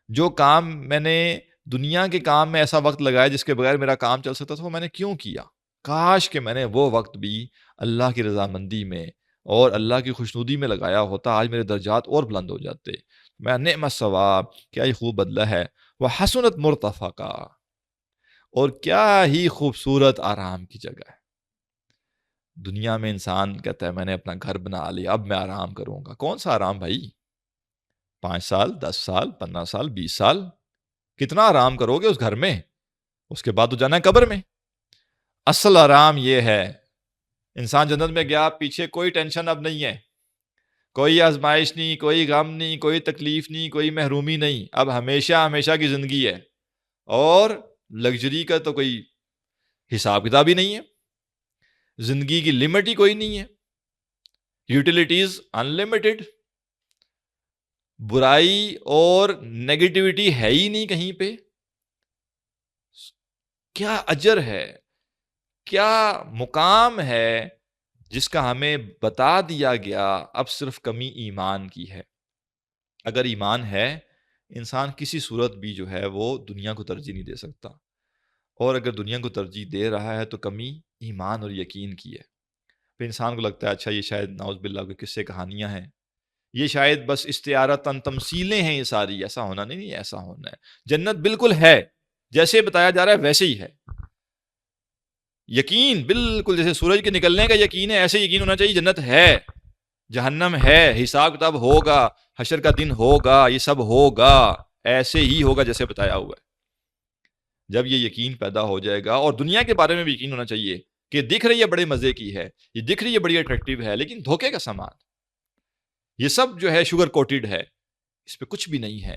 Speaker 1: جو کام میں نے دنیا کے کام میں ایسا وقت لگایا جس کے بغیر میرا کام چل سکتا تھا وہ میں نے کیوں کیا، کاش کہ میں نے وہ وقت بھی اللہ کی رضامندی میں اور اللہ کی خوشنودی میں لگایا ہوتا، آج میرے درجات اور بلند ہو جاتے۔ میں نعم الثواب، کیا ہی خوب بدلہ ہے، وہ حسنت مرتفقہ، اور کیا ہی خوبصورت آرام کی جگہ ہے۔ دنیا میں انسان کہتا ہے میں نے اپنا گھر بنا لیا، اب میں آرام کروں گا، کون سا آرام بھائی؟ 5 سال، 10 سال، 15 سال، 20 سال، کتنا آرام کرو گے اس گھر میں، اس کے بعد تو جانا ہے قبر میں۔ اصل آرام یہ ہے، انسان جنت میں گیا، پیچھے کوئی ٹینشن اب نہیں ہے، کوئی آزمائش نہیں، کوئی غم نہیں، کوئی تکلیف نہیں، کوئی محرومی نہیں، اب ہمیشہ ہمیشہ کی زندگی ہے، اور لگژری کا تو کوئی حساب کتاب ہی نہیں ہے، زندگی کی لمٹ ہی کوئی نہیں ہے، یوٹیلیٹیز انلمیٹڈ، برائی اور نیگیٹیوٹی ہے ہی نہیں کہیں پہ۔ کیا اجر ہے، کیا مقام ہے جس کا ہمیں بتا دیا گیا، اب صرف کمی ایمان کی ہے۔ اگر ایمان ہے، انسان کسی صورت بھی جو ہے وہ دنیا کو ترجیح نہیں دے سکتا، اور اگر دنیا کو ترجیح دے رہا ہے تو کمی ایمان اور یقین کی ہے۔ پھر انسان کو لگتا ہے اچھا یہ شاید نعوذ باللہ کوئی قصے کہانیاں ہیں، یہ شاید بس استعارتاً تمثیلیں ہیں، یہ ساری ایسا ہونا نہیں ایسا ہونا ہے۔ جنت بالکل ہے، جیسے بتایا جا رہا ہے ویسے ہی ہے، یقین بالکل جیسے سورج کے نکلنے کا یقین ہے، ایسے یقین ہونا چاہیے جنت ہے، جہنم ہے، حساب کتاب ہوگا، حشر کا دن ہوگا، یہ سب ہوگا، ایسے ہی ہوگا جیسے بتایا ہوا ہے۔ جب یہ یقین پیدا ہو جائے گا، اور دنیا کے بارے میں بھی یقین ہونا چاہیے کہ دکھ رہی ہے بڑے مزے کی ہے، یہ دکھ رہی ہے بڑی اٹریکٹیو ہے، لیکن دھوکے کا سامان، یہ سب جو ہے شوگر کوٹڈ ہے، اس پہ کچھ بھی نہیں ہے،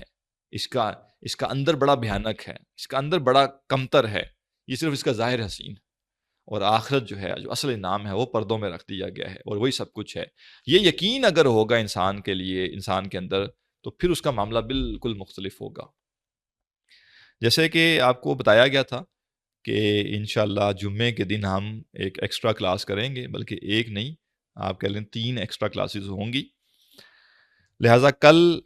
Speaker 1: اس کا اندر بڑا بھیانک ہے، اس کا اندر بڑا کمتر ہے، یہ صرف اس کا ظاہر حسین، اور آخرت جو ہے جو اصل انعام ہے وہ پردوں میں رکھ دیا گیا ہے، اور وہی سب کچھ ہے۔ یہ یقین اگر ہوگا انسان کے لیے، انسان کے اندر، تو پھر اس کا معاملہ بالکل مختلف ہوگا۔ جیسے کہ آپ کو بتایا گیا تھا کہ انشاءاللہ جمعے کے دن ہم ایک ایکسٹرا کلاس کریں گے، بلکہ ایک نہیں، آپ کہہ لیں 3 ایکسٹرا کلاسز ہوں گی، لہٰذا کل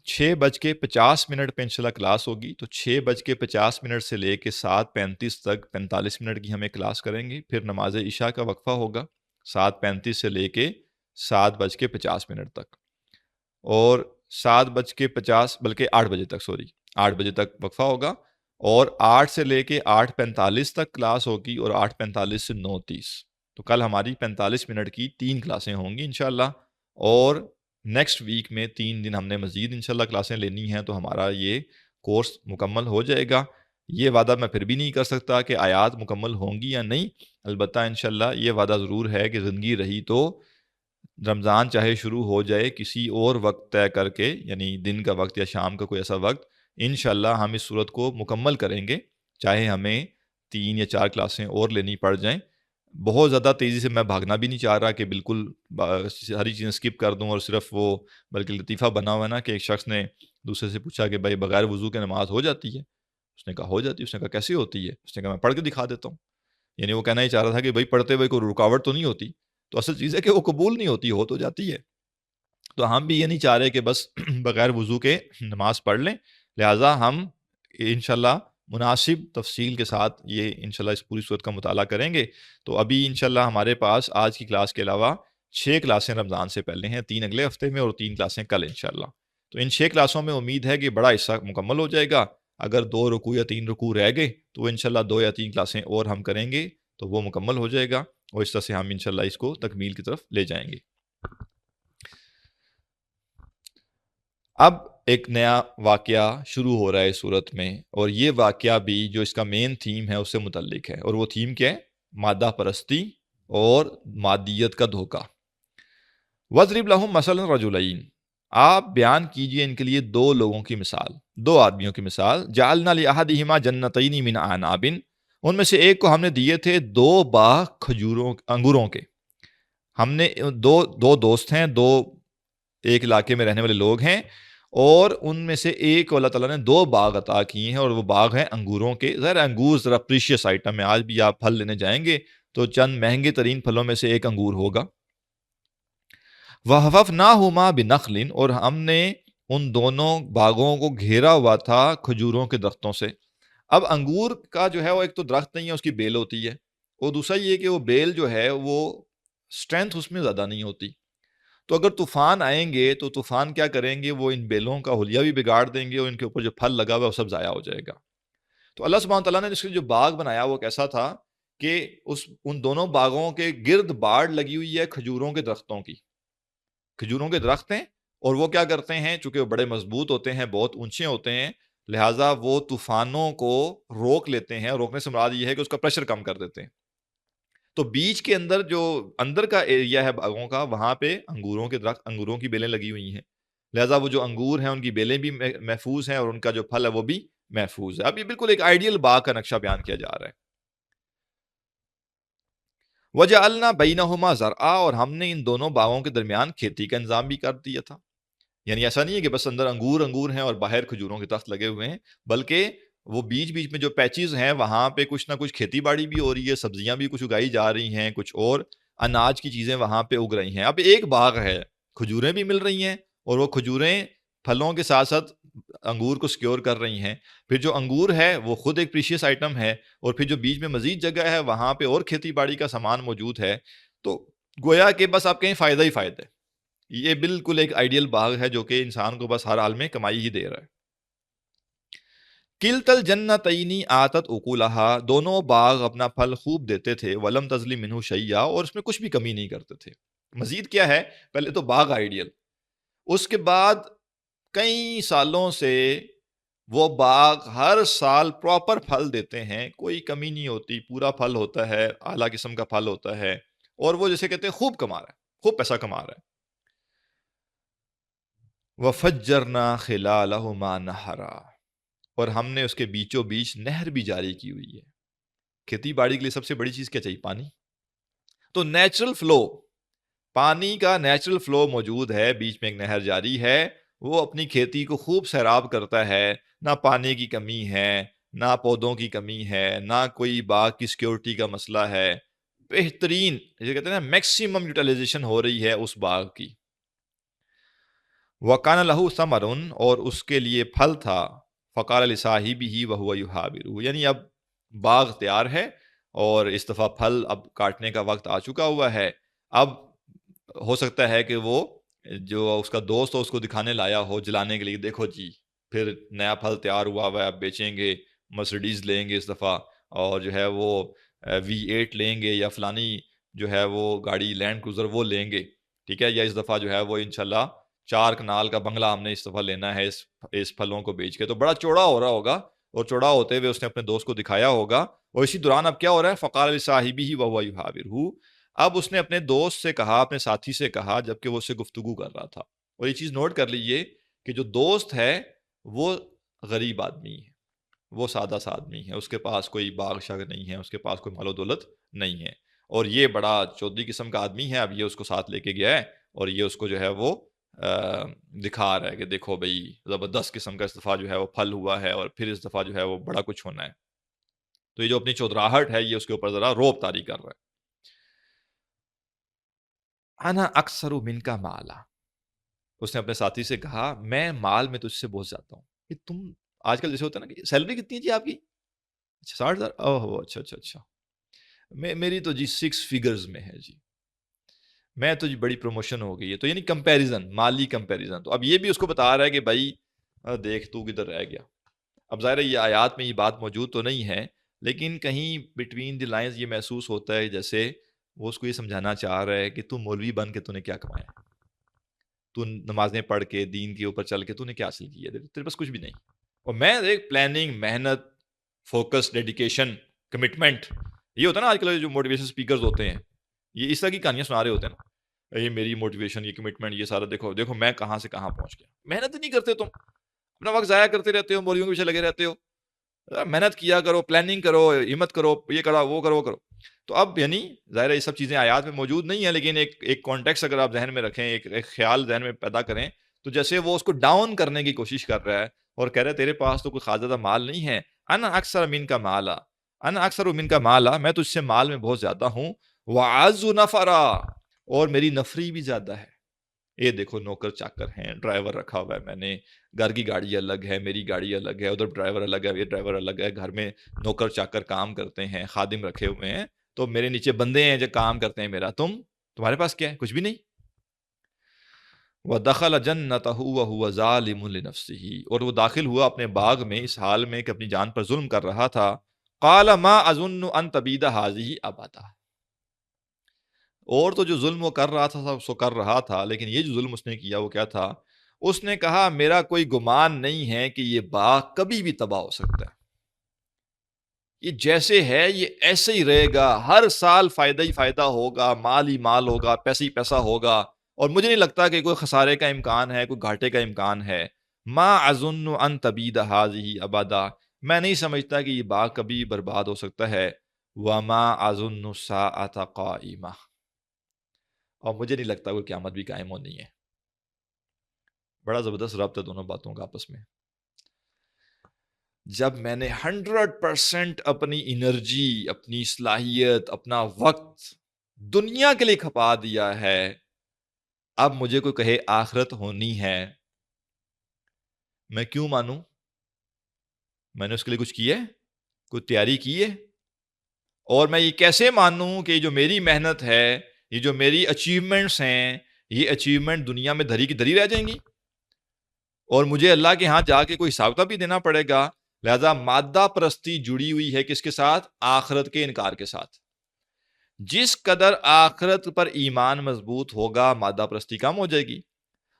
Speaker 1: 6:50 پہ انشاءاللہ کلاس ہوگی، تو 6:50 سے لے کے 7:35 تک 45 منٹ کی ہم ایک کلاس کریں گے، پھر نماز عشاء کا وقفہ ہوگا 7:35 سے لے کے 7:50 تک، اور 7:50 بلکہ 8 بجے تک 8 بجے تک وقفہ ہوگا، اور 8 سے لے کے 8:45 تک کلاس ہوگی، اور 8:45 سے 9:30، تو کل ہماری 45 منٹ کی 3 کلاسیں ہوں گی انشاءاللہ، اور نیکسٹ ویک میں 3 دن ہم نے مزید انشاءاللہ کلاسیں لینی ہیں، تو ہمارا یہ کورس مکمل ہو جائے گا۔ یہ وعدہ میں پھر بھی نہیں کر سکتا کہ آیات مکمل ہوں گی یا نہیں، البتہ انشاءاللہ یہ وعدہ ضرور ہے کہ زندگی رہی تو رمضان چاہے شروع ہو جائے کسی اور وقت طے کر کے، یعنی دن کا وقت یا شام کا کوئی ایسا وقت، انشاءاللہ ہم اس صورت کو مکمل کریں گے، چاہے ہمیں 3 یا 4 کلاسیں اور لینی پڑ جائیں۔ بہت زیادہ تیزی سے میں بھاگنا بھی نہیں چاہ رہا کہ بالکل ساری چیزیں سکپ کر دوں، اور صرف وہ، بلکہ لطیفہ بنا ہوا ہے نا کہ ایک شخص نے دوسرے سے پوچھا کہ بھائی بغیر وضو کے نماز ہو جاتی ہے؟ اس نے کہا ہو جاتی ہے۔ اس نے کہا کیسے ہوتی ہے؟ اس نے کہا میں پڑھ کے دکھا دیتا ہوں۔ یعنی وہ کہنا ہی چاہ رہا تھا کہ بھائی پڑھتے ہوئے کوئی رکاوٹ تو نہیں ہوتی، تو اصل چیز ہے کہ وہ قبول نہیں ہوتی، ہو تو جاتی ہے۔ تو ہم بھی یہ نہیں چاہ رہے کہ بس بغیر وضو کے نماز پڑھ لیں، لہٰذا ہم انشاءاللہ مناسب تفصیل کے ساتھ یہ انشاءاللہ اس پوری صورت کا مطالعہ کریں گے۔ تو ابھی انشاءاللہ ہمارے پاس آج کی کلاس کے علاوہ 6 کلاسیں رمضان سے پہلے ہیں، 3 اگلے ہفتے میں اور 3 کلاسیں کل انشاءاللہ۔ تو ان 6 کلاسوں میں امید ہے کہ بڑا حصہ مکمل ہو جائے گا، اگر 2 رکوع یا 3 رکوع رہ گئے تو انشاءاللہ 2 یا 3 کلاسیں اور ہم کریں گے تو وہ مکمل ہو جائے گا، اور اس طرح سے ہم انشاءاللہ اس کو تکمیل کی طرف لے جائیں گے۔ اب ایک نیا واقعہ شروع ہو رہا ہے صورت میں، اور یہ واقعہ بھی جو اس کا مین تھیم ہے اس سے متعلق ہے، اور وہ تھیم کیا ہے؟ مادہ پرستی اور مادیت کا دھوکہ۔ وَاضْرِبْ لَهُمْ مَثَلًا رَجُلَيْنِ، آپ بیان کیجئے ان کے لیے 2 لوگوں کی مثال، 2 آدمیوں کی مثال۔ جَعَلْنَا لِأَحَدِهِمَا جَنَّتَيْنِ مِنْ أَعْنَابٍ، ان میں سے ایک کو ہم نے دیے تھے 2 باغ انگوروں کے۔ ہم نے دو دوست ہیں، 2 ایک علاقے میں رہنے والے لوگ ہیں، اور ان میں سے ایک کو اللہ تعالیٰ نے 2 باغ عطا کیے ہیں، اور وہ باغ ہیں انگوروں کے۔ ظاہر انگور ذرا پریشیس آئٹم ہے، آج بھی آپ پھل لینے جائیں گے تو چند مہنگے ترین پھلوں میں سے ایک انگور ہوگا۔ وَحَفَفْنَاهُمَا بِنَخْلٍ، اور ہم نے ان دونوں باغوں کو گھیرا ہوا تھا کھجوروں کے درختوں سے۔ اب انگور کا جو ہے وہ ایک تو درخت نہیں ہے، اس کی بیل ہوتی ہے، اور دوسرا یہ کہ وہ بیل جو ہے وہ اسٹرینتھ اس میں زیادہ نہیں ہوتی، تو اگر طوفان آئیں گے تو طوفان کیا کریں گے؟ وہ ان بیلوں کا حلیہ بھی بگاڑ دیں گے، اور ان کے اوپر جو پھل لگا ہوا ہے وہ سب ضائع ہو جائے گا۔ تو اللہ سبحانہ تعالیٰ نے اس کے جو باغ بنایا وہ کیسا تھا کہ ان دونوں باغوں کے گرد باڑ لگی ہوئی ہے کھجوروں کے درختوں کی۔ کھجوروں کے درخت ہیں، اور وہ کیا کرتے ہیں؟ چونکہ وہ بڑے مضبوط ہوتے ہیں، بہت اونچے ہوتے ہیں، لہٰذا وہ طوفانوں کو روک لیتے ہیں. روکنے سے مراد یہ ہے کہ اس کا پریشر کم کر دیتے ہیں. تو بیچ کے اندر جو اندر کا ایریا ہے باغوں کا، وہاں پہ انگوروں کے درخت، انگوروں کی بیلیں لگی ہوئی ہیں. لہٰذا وہ جو انگور ہیں ان کی بیلیں بھی محفوظ ہیں اور ان کا جو پھل ہے وہ بھی محفوظ ہے. اب یہ بالکل ایک آئیڈیل باغ کا نقشہ بیان کیا جا رہا ہے. وجعلنا بینہما زرعا، اور ہم نے ان دونوں باغوں کے درمیان کھیتی کا انتظام بھی کر دیا تھا. یعنی ایسا نہیں ہے کہ بس اندر انگور ہیں اور باہر کھجوروں کے درخت لگے ہوئے ہیں، بلکہ وہ بیچ بیچ میں جو پیچز ہیں وہاں پہ کچھ نہ کچھ کھیتی باڑی بھی ہو رہی ہے، سبزیاں بھی کچھ اگائی جا رہی ہیں، کچھ اور اناج کی چیزیں وہاں پہ اگ رہی ہیں. اب ایک باغ ہے، کھجوریں بھی مل رہی ہیں اور وہ کھجوریں پھلوں کے ساتھ ساتھ انگور کو سکیور کر رہی ہیں. پھر جو انگور ہے وہ خود ایک پریشیس آئٹم ہے، اور پھر جو بیچ میں مزید جگہ ہے وہاں پہ اور کھیتی باڑی کا سامان موجود ہے. تو گویا کہ بس آپ کہیں فائدہ ہی فائدہ ہے. یہ بالکل ایک آئیڈیل باغ ہے جو کہ انسان کو بس ہر حال میں کمائی ہی دے رہا ہے. کلتل جنتینی آتت اکولہا، دونوں باغ اپنا پھل خوب دیتے تھے. ولم تظلم منہ شیئا، اور اس میں کچھ بھی کمی نہیں کرتے تھے. مزید کیا ہے، پہلے تو باغ آئیڈیل، اس کے بعد کئی سالوں سے وہ باغ ہر سال پراپر پھل دیتے ہیں، کوئی کمی نہیں ہوتی، پورا پھل ہوتا ہے، اعلیٰ قسم کا پھل ہوتا ہے، اور وہ جیسے کہتے ہیں خوب کما رہا ہے، خوب پیسہ کما رہا ہے. وَفَجَّرْنَا خِلَالَهُمَا نَهْرًا، اور ہم نے اس کے بیچوں بیچ نہر بھی جاری کی ہوئی ہے. کھیتی باڑی کے لیے سب سے بڑی چیز کیا چاہیے؟ پانی. تو نیچرل فلو، پانی کا نیچرل فلو موجود ہے، بیچ میں ایک نہر جاری ہے، وہ اپنی کھیتی کو خوب سیراب کرتا ہے. نہ پانی کی کمی ہے، نہ پودوں کی کمی ہے، نہ کوئی باغ کی سیکیورٹی کا مسئلہ ہے. بہترین، جسے کہتے ہیں نا میکسیمم یوٹیلائزیشن ہو رہی ہے اس باغ کی. وَكَانَ لَهُ ثَمَرٌ، اور اس کے لیے پھل تھا. فَقَالَ لِصَاحِبِهِ وَهُوَ يُحَاوِرُهُ، یعنی اب باغ تیار ہے اور اس دفعہ پھل اب کاٹنے کا وقت آ چکا ہوا ہے. اب ہو سکتا ہے کہ وہ جو اس کا دوست ہو اس کو دکھانے لایا ہو جلانے کے لیے، دیکھو جی پھر نیا پھل تیار ہوا ہوا ہے، اب بیچیں گے، مرسیڈیز لیں گے اس دفعہ، اور جو ہے وہ V8 لیں گے، یا فلانی جو ہے وہ گاڑی لینڈ کروزر وہ لیں گے. ٹھیک ہے، یا اس دفعہ جو ہے وہ انشاءاللہ 4 کنال کا بنگلہ ہم نے اس دفعہ لینا ہے اس پھلوں کو بیچ کے. تو بڑا چوڑا ہو رہا ہوگا، اور چوڑا ہوتے ہوئے اس نے اپنے دوست کو دکھایا ہوگا. اور اسی دوران اب کیا ہو رہا ہے، فقال لصاحبہ وهو يحاورہ، اب اس نے اپنے دوست سے کہا، اپنے ساتھی سے کہا، جبکہ وہ اس سے گفتگو کر رہا تھا. اور یہ چیز نوٹ کر لیجئے کہ جو دوست ہے وہ غریب آدمی ہے، وہ سادہ سا آدمی ہے، اس کے پاس کوئی باغ شاغ نہیں ہے، اس کے پاس کوئی مال و دولت نہیں ہے، اور یہ بڑا چودھری قسم کا آدمی ہے. اب یہ اس کو ساتھ لے کے گیا ہے اور یہ اس کو جو ہے وہ دکھا رہا ہے کہ دیکھو بھئی زبردست قسم کا اس دفعہ جو ہے وہ پھل ہوا ہے، اور پھر اس دفعہ جو ہے وہ بڑا کچھ ہونا ہے. تو یہ جو اپنی چودراہٹ ہے یہ اس کے اوپر ذرا روب طاری کر رہا ہے. انا اکثر منک مالا، اس نے اپنے ساتھی سے کہا میں مال میں تجھ سے بہت زیادہ ہوں. کہ تم آج کل جیسے ہوتا ہے نا کہ سیلری کتنی ہے جی آپ کی؟ 60,000. اوہ اچھا اچھا اچھا، میری تو جی 6 فگرز میں ہے جی، میں تو جی بڑی پروموشن ہو گئی ہے. تو یعنی کمپیریزن، مالی کمپیریزن. تو اب یہ بھی اس کو بتا رہا ہے کہ بھائی دیکھ تو کدھر رہ گیا. اب ظاہر ہے یہ آیات میں یہ بات موجود تو نہیں ہے، لیکن کہیں بٹوین دی لائنز یہ محسوس ہوتا ہے جیسے وہ اس کو یہ سمجھانا چاہ رہا ہے کہ تو مولوی بن کے تو نے کیا کمایا، تو نمازیں پڑھ کے دین کے اوپر چل کے تو نے کیا حاصل کیا، تیرے پاس کچھ بھی نہیں. اور میں ایک پلاننگ، محنت، فوکس، ڈیڈیکیشن، کمٹمنٹ، یہ ہوتا ہے نا آج کل جو موٹیویشن اسپیکرز ہوتے ہیں یہ اس طرح کی کہانیاں سنا رہے ہوتے ہیں نا، یہ میری موٹیویشن، یہ کمٹمنٹ، یہ سارا دیکھو دیکھو میں کہاں سے کہاں پہنچ گیا. محنت ہی نہیں کرتے تم، اپنا وقت ضائع کرتے رہتے ہو، مولویوں کے پیچھے لگے رہتے ہو. محنت کیا کرو، پلاننگ کرو، ہمت کرو، یہ کرو وہ کرو وہ کرو. تو اب یعنی ظاہر ہے یہ سب چیزیں آیات میں موجود نہیں ہیں، لیکن ایک کانٹیکس اگر آپ ذہن میں رکھیں، ایک خیال ذہن میں پیدا کریں، تو جیسے وہ اس کو ڈاؤن کرنے کی کوشش کر رہا ہے اور کہہ رہا ہے تیرے پاس تو کوئی خاص زیادہ مال نہیں ہے. انا اکثر من کا مالا، انا اکثر من کا مالا، میں تجھ سے مال میں بہت زیادہ ہوں. وَأَعَزُّ نَفَرًا، اور میری نفری بھی زیادہ ہے. یہ دیکھو نوکر چاکر ہیں، ڈرائیور رکھا ہوا ہے میں نے، گھر کی گاڑی الگ ہے، میری گاڑی الگ ہے، ادھر ڈرائیور الگ ہے، یہ ڈرائیور الگ ہے، گھر میں نوکر چاکر کام کرتے ہیں، خادم رکھے ہوئے ہیں، تو میرے نیچے بندے ہیں جو کام کرتے ہیں میرا. تمہارے پاس کیا ہے؟ کچھ بھی نہیں. وَدَخَلَ جَنَّتَهُ وَهُوَ ظَالِمٌ لِنَفْسِهِ، اور وہ داخل ہوا اپنے باغ میں اس حال میں کہ اپنی جان پر ظلم کر رہا تھا. قَالَ مَا أَظُنُّ أَن تَبِيدَ هَٰذِهِ أَبَدًا، اور تو جو ظلم وہ کر رہا تھا سو کر رہا تھا، لیکن یہ جو ظلم اس نے کیا وہ کیا تھا؟ اس نے کہا میرا کوئی گمان نہیں ہے کہ یہ باغ کبھی بھی تباہ ہو سکتا ہے، یہ جیسے ہے یہ ایسے ہی رہے گا، ہر سال فائدہ ہی فائدہ ہوگا، مال ہی مال ہوگا، پیسہ ہی پیسہ ہوگا، اور مجھے نہیں لگتا کہ کوئی خسارے کا امکان ہے، کوئی گھاٹے کا امکان ہے۔ ما اظن ان تبید هذه ابدا، میں نہیں سمجھتا کہ یہ باغ کبھی برباد ہو سکتا ہے۔ وما اظن الساعة قائمہ، اور مجھے نہیں لگتا کوئی قیامت بھی قائم ہونی ہے۔ بڑا زبردست ربط ہے دونوں باتوں کا آپس میں۔ جب میں نے 100% اپنی انرجی، اپنی صلاحیت، اپنا وقت دنیا کے لیے کھپا دیا ہے، اب مجھے کوئی کہے آخرت ہونی ہے، میں کیوں مانوں؟ میں نے اس کے لیے کچھ کیا ہے؟ کوئی تیاری کی ہے؟ اور میں یہ کیسے مانوں کہ یہ جو میری محنت ہے، یہ جو میری اچیومنٹس ہیں، یہ اچیومنٹ دنیا میں دھری کی دھری رہ جائیں گی اور مجھے اللہ کے ہاں جا کے کوئی حساب کتاب بھی دینا پڑے گا؟ لہذا مادہ پرستی جڑی ہوئی ہے کس کے ساتھ؟ آخرت کے انکار کے ساتھ۔ جس قدر آخرت پر ایمان مضبوط ہوگا، مادہ پرستی کم ہو جائے گی،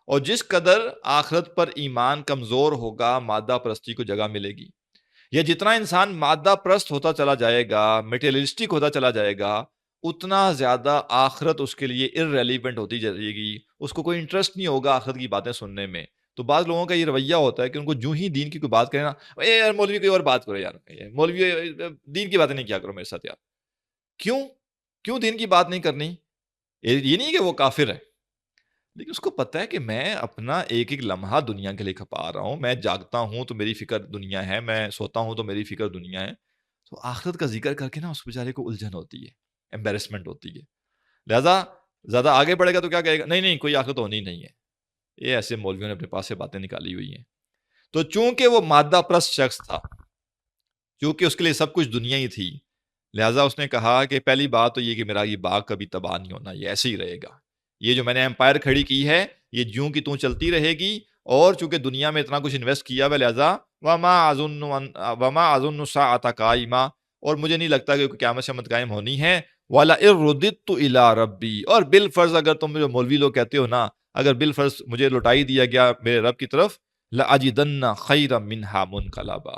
Speaker 1: اور جس قدر آخرت پر ایمان کمزور ہوگا، مادہ پرستی کو جگہ ملے گی۔ یا جتنا انسان مادہ پرست ہوتا چلا جائے گا، میٹیریلسٹک ہوتا چلا جائے گا، اتنا زیادہ آخرت اس کے لیے irrelevant ہوتی جائے گی، اس کو کوئی انٹرسٹ نہیں ہوگا آخرت کی باتیں سننے میں۔ تو بعض لوگوں کا یہ رویہ ہوتا ہے کہ ان کو جو ہی دین کی کوئی بات کرے نا، اے یار مولوی کوئی اور بات کرو یار، مولوی دین کی باتیں نہیں کیا کرو میرے ساتھ یار۔ کیوں دین کی بات نہیں کرنی؟ یہ نہیں کہ وہ کافر ہے، لیکن اس کو پتہ ہے کہ میں اپنا ایک ایک لمحہ دنیا کے لیے کھپا رہا ہوں، میں جاگتا ہوں تو میری فکر دنیا ہے، میں سوتا ہوں تو میری فکر دنیا ہے۔ تو آخرت کا ذکر کر کے نا اس بیچارے کو الجھن ہوتی ہے، ایمبیرسمنٹ ہوتی ہے۔ لہذا زیادہ آگے بڑھے گا تو کیا کہے گا؟ نہیں کوئی آخرت ہونی نہیں ہے۔ یہ ایسے مولویوں نے اپنے پاس سے باتیں نکالی ہوئی ہیں۔ تو چونکہ وہ مادہ پرست شخص تھا، چونکہ اس کے لیے سب کچھ دنیا ہی تھی، لہٰذا اس نے کہا کہ پہلی بات تو یہ کہ میرا یہ باغ کبھی تباہ نہیں ہونا، یہ ایسے ہی رہے گا۔ یہ جو میں نے امپائر کھڑی کی ہے، یہ جوں کی توں چلتی رہے گی، اور چونکہ دنیا میں اتنا کچھ انویسٹ کیا ہوا، لہٰذا وما اظن الساعة قائمہ، اور مجھے نہیں لگتا کہ قیامت شمت قائم ہونی ہے۔ وَلَئِن رُدِدتُّ إِلَىٰ رَبِّي، اور بالفرض اگر تم جو مولوی لوگ کہتے ہو نا، اگر بالفرض مجھے لوٹائی دیا گیا میرے رب کی طرف، لَأَجِدَنَّ خَيْرًا مِنْهَا مُنْقَلَبًا،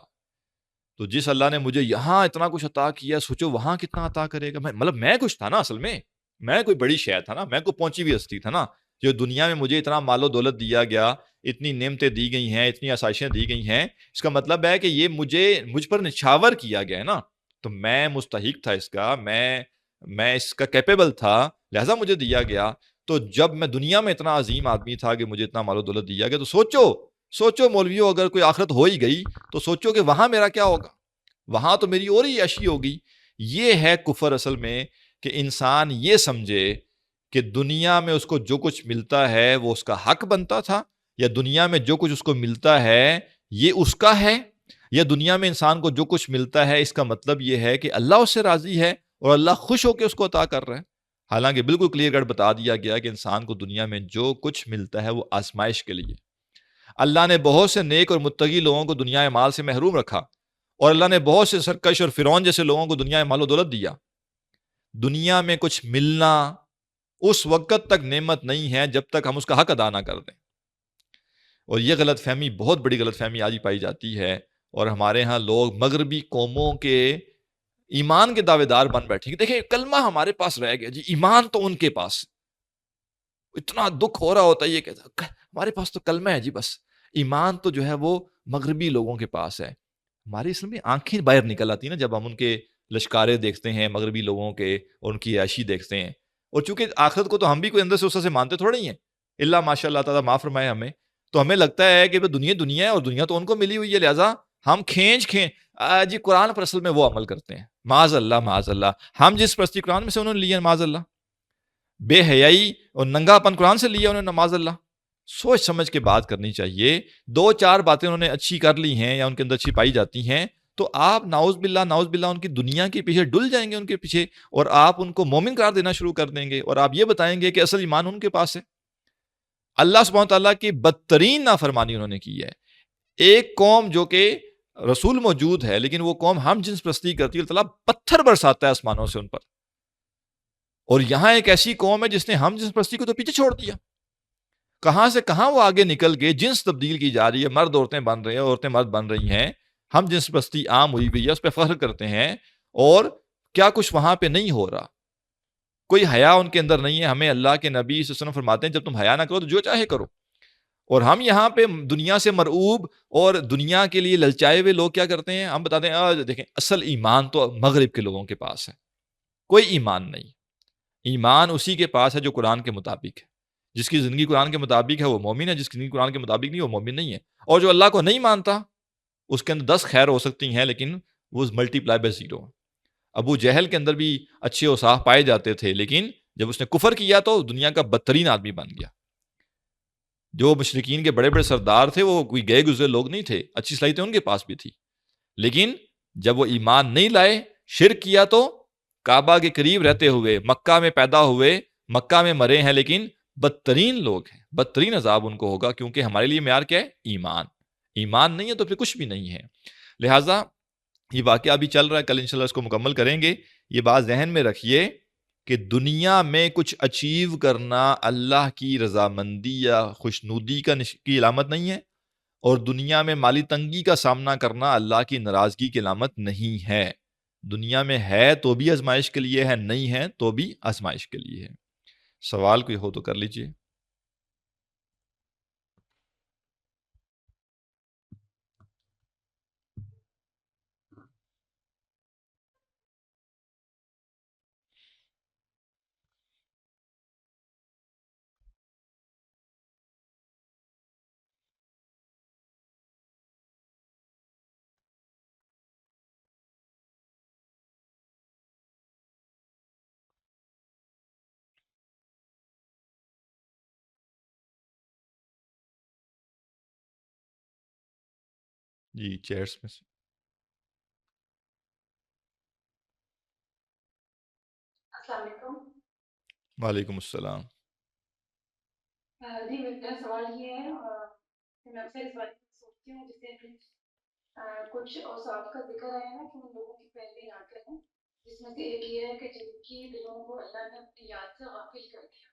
Speaker 1: تو جس اللہ نے مجھے یہاں اتنا کچھ عطا کیا، سوچو وہاں کتنا عطا کرے گا۔ مطلب میں کچھ تھا نا، اصل میں کوئی بڑی شے تھا نا، میں کوئی پہنچی ہوئی ہستی تھا نا، جو دنیا میں مجھے اتنا مال و دولت دیا گیا، اتنی نعمتیں دی گئی ہیں، اتنی آسائشیں دی گئی ہیں، اس کا مطلب ہے کہ یہ مجھ پر نچھاور کیا گیا ہے نا، تو میں مستحق تھا اس کا، میں اس کا کیپیبل تھا، لہذا مجھے دیا گیا۔ تو جب میں دنیا میں اتنا عظیم آدمی تھا کہ مجھے اتنا مال و دولت دیا گیا، تو سوچو مولویوں، اگر کوئی آخرت ہو ہی گئی تو سوچو کہ وہاں میرا کیا ہوگا، وہاں تو میری اور ہی عیشی ہوگی۔ یہ ہے کفر اصل میں، کہ انسان یہ سمجھے کہ دنیا میں اس کو جو کچھ ملتا ہے وہ اس کا حق بنتا تھا، یا دنیا میں جو کچھ اس کو ملتا ہے یہ اس کا ہے، یا دنیا میں انسان کو جو کچھ ملتا ہے اس کا مطلب یہ ہے کہ اللہ اس سے راضی ہے اور اللہ خوش ہو کے اس کو عطا کر رہا ہے۔ حالانکہ بالکل کلیئر کٹ بتا دیا گیا کہ انسان کو دنیا میں جو کچھ ملتا ہے وہ آزمائش کے لیے۔ اللہ نے بہت سے نیک اور متقی لوگوں کو دنیا مال سے محروم رکھا، اور اللہ نے بہت سے سرکش اور فرعون جیسے لوگوں کو دنیا میں مال و دولت دیا۔ دنیا میں کچھ ملنا اس وقت تک نعمت نہیں ہے جب تک ہم اس کا حق ادا نہ کر دیں، اور یہ غلط فہمی، بہت بڑی غلط فہمی آج ہی پائی جاتی ہے، اور ہمارے ہاں لوگ مغربی قوموں کے ایمان کے دعوے دار بن بیٹھے ہیں۔ دیکھیں کلمہ ہمارے پاس رہ گیا جی، ایمان تو ان کے پاس، اتنا دکھ ہو رہا ہوتا ہے یہ کہتا ہمارے پاس تو کلمہ ہے جی، بس ایمان تو جو ہے وہ مغربی لوگوں کے پاس ہے۔ ہماری اصل میں آنکھیں باہر نکل آتی ہیں نا جب ہم ان کے لشکارے دیکھتے ہیں، مغربی لوگوں کے، اور ان کی عیاشی دیکھتے ہیں، اور چونکہ آخرت کو تو ہم بھی کوئی اندر سے اس سے مانتے تھوڑے ہی ہیں، اللہ ماشاء اللہ تعالیٰ معاف فرمائے ہمیں، تو ہمیں لگتا ہے کہ دنیا ہے اور دنیا تو ان کو ملی ہوئی ہے، لہٰذا ہم کھینچ جی قرآن پر اصل میں وہ عمل کرتے ہیں، معاذ اللہ، ہم جس پرستی قرآن میں سے انہوں نے لیا معاذ اللہ، بے حیائی اور ننگا پن قرآن سے لیا انہوں نے معاذ اللہ۔ سوچ سمجھ کے بات کرنی چاہیے۔ دو چار باتیں انہوں نے اچھی کر لی ہیں یا ان کے اندر اچھی پائی جاتی ہیں، تو آپ نعوذ باللہ ان کی دنیا کے پیچھے ڈل جائیں گے، ان کے پیچھے، اور آپ ان کو مومن قرار دینا شروع کر دیں گے، اور آپ یہ بتائیں گے کہ اصل ایمان ان کے پاس ہے۔ اللہ سبحانہ تعالیٰ کی بدترین نافرمانی انہوں نے کی ہے۔ ایک قوم جو کہ رسول موجود ہے لیکن وہ قوم ہم جنس پرستی کرتی ہے، اللہ تعالیٰ پتھر برساتا ہے آسمانوں سے ان پر، اور یہاں ایک ایسی قوم ہے جس نے ہم جنس پرستی کو تو پیچھے چھوڑ دیا۔ کہاں سے کہاں وہ آگے نکل کے جنس تبدیل کی جا رہی ہے، مرد عورتیں بن رہے ہیں، عورتیں مرد بن رہی ہیں، ہم جنس پرستی عام ہوئی ہوئی ہے، اس پہ فخر کرتے ہیں، اور کیا کچھ وہاں پہ نہیں ہو رہا، کوئی حیا ان کے اندر نہیں ہے۔ ہمیں اللہ کے نبی صلی اللہ علیہ وسلم فرماتے ہیں جب تم حیا نہ کرو تو جو چاہے کرو، اور ہم یہاں پہ دنیا سے مرعوب اور دنیا کے لیے للچائے ہوئے لوگ کیا کرتے ہیں، ہم بتاتے ہیں دیکھیں اصل ایمان تو مغرب کے لوگوں کے پاس ہے، کوئی ایمان نہیں، ایمان اسی کے پاس ہے جو قرآن کے مطابق ہے، جس کی زندگی قرآن کے مطابق ہے وہ مومن ہے، جس کی زندگی قرآن کے مطابق نہیں وہ مومن نہیں ہے، اور جو اللہ کو نہیں مانتا اس کے اندر 10 خیر ہو سکتی ہیں لیکن وہ ملٹی پلائی بائی 0۔ ابو جہل کے اندر بھی اچھے اوصاف پائے جاتے تھے، لیکن جب اس نے کفر کیا تو دنیا کا بدترین آدمی بن گیا۔ جو مشرکین کے بڑے بڑے سردار تھے وہ کوئی گئے گزرے لوگ نہیں تھے، اچھی صلاحیتیں ان کے پاس بھی تھی، لیکن جب وہ ایمان نہیں لائے، شرک کیا، تو کعبہ کے قریب رہتے ہوئے مکہ میں پیدا ہوئے، مکہ میں مرے ہیں، لیکن بدترین لوگ ہیں، بدترین عذاب ان کو ہوگا، کیونکہ ہمارے لیے معیار کیا ہے؟ ایمان۔ ایمان نہیں ہے تو پھر کچھ بھی نہیں ہے۔ لہٰذا یہ واقعہ ابھی چل رہا ہے، کل انشاءاللہ اس کو مکمل کریں گے۔ یہ بات ذہن میں رکھیے کہ دنیا میں کچھ اچیو کرنا اللہ کی رضامندی یا خوشنودی کی علامت نہیں ہے، اور دنیا میں مالی تنگی کا سامنا کرنا اللہ کی ناراضگی کی علامت نہیں ہے۔ دنیا میں ہے تو بھی آزمائش کے لیے ہے، نہیں ہے تو بھی آزمائش کے لیے ہے۔ سوال کوئی ہو تو کر لیجئے۔ جی چیئرس میں سے۔
Speaker 2: السلام علیکم۔
Speaker 1: وعلیکم السلام۔
Speaker 2: جی میرا سوال یہ ہے، کہ میں اکثر اس بارے میں سوچتی ہوں، جیسے کچھ اوصاف کا ذکر ہے نا کہ ان لوگوں کی پیروی نہ کریں، جس میں سے ایک یہ ہے کہ جن کی دلوں کو اللہ نے اپنی یاد سے غافل کر دیا۔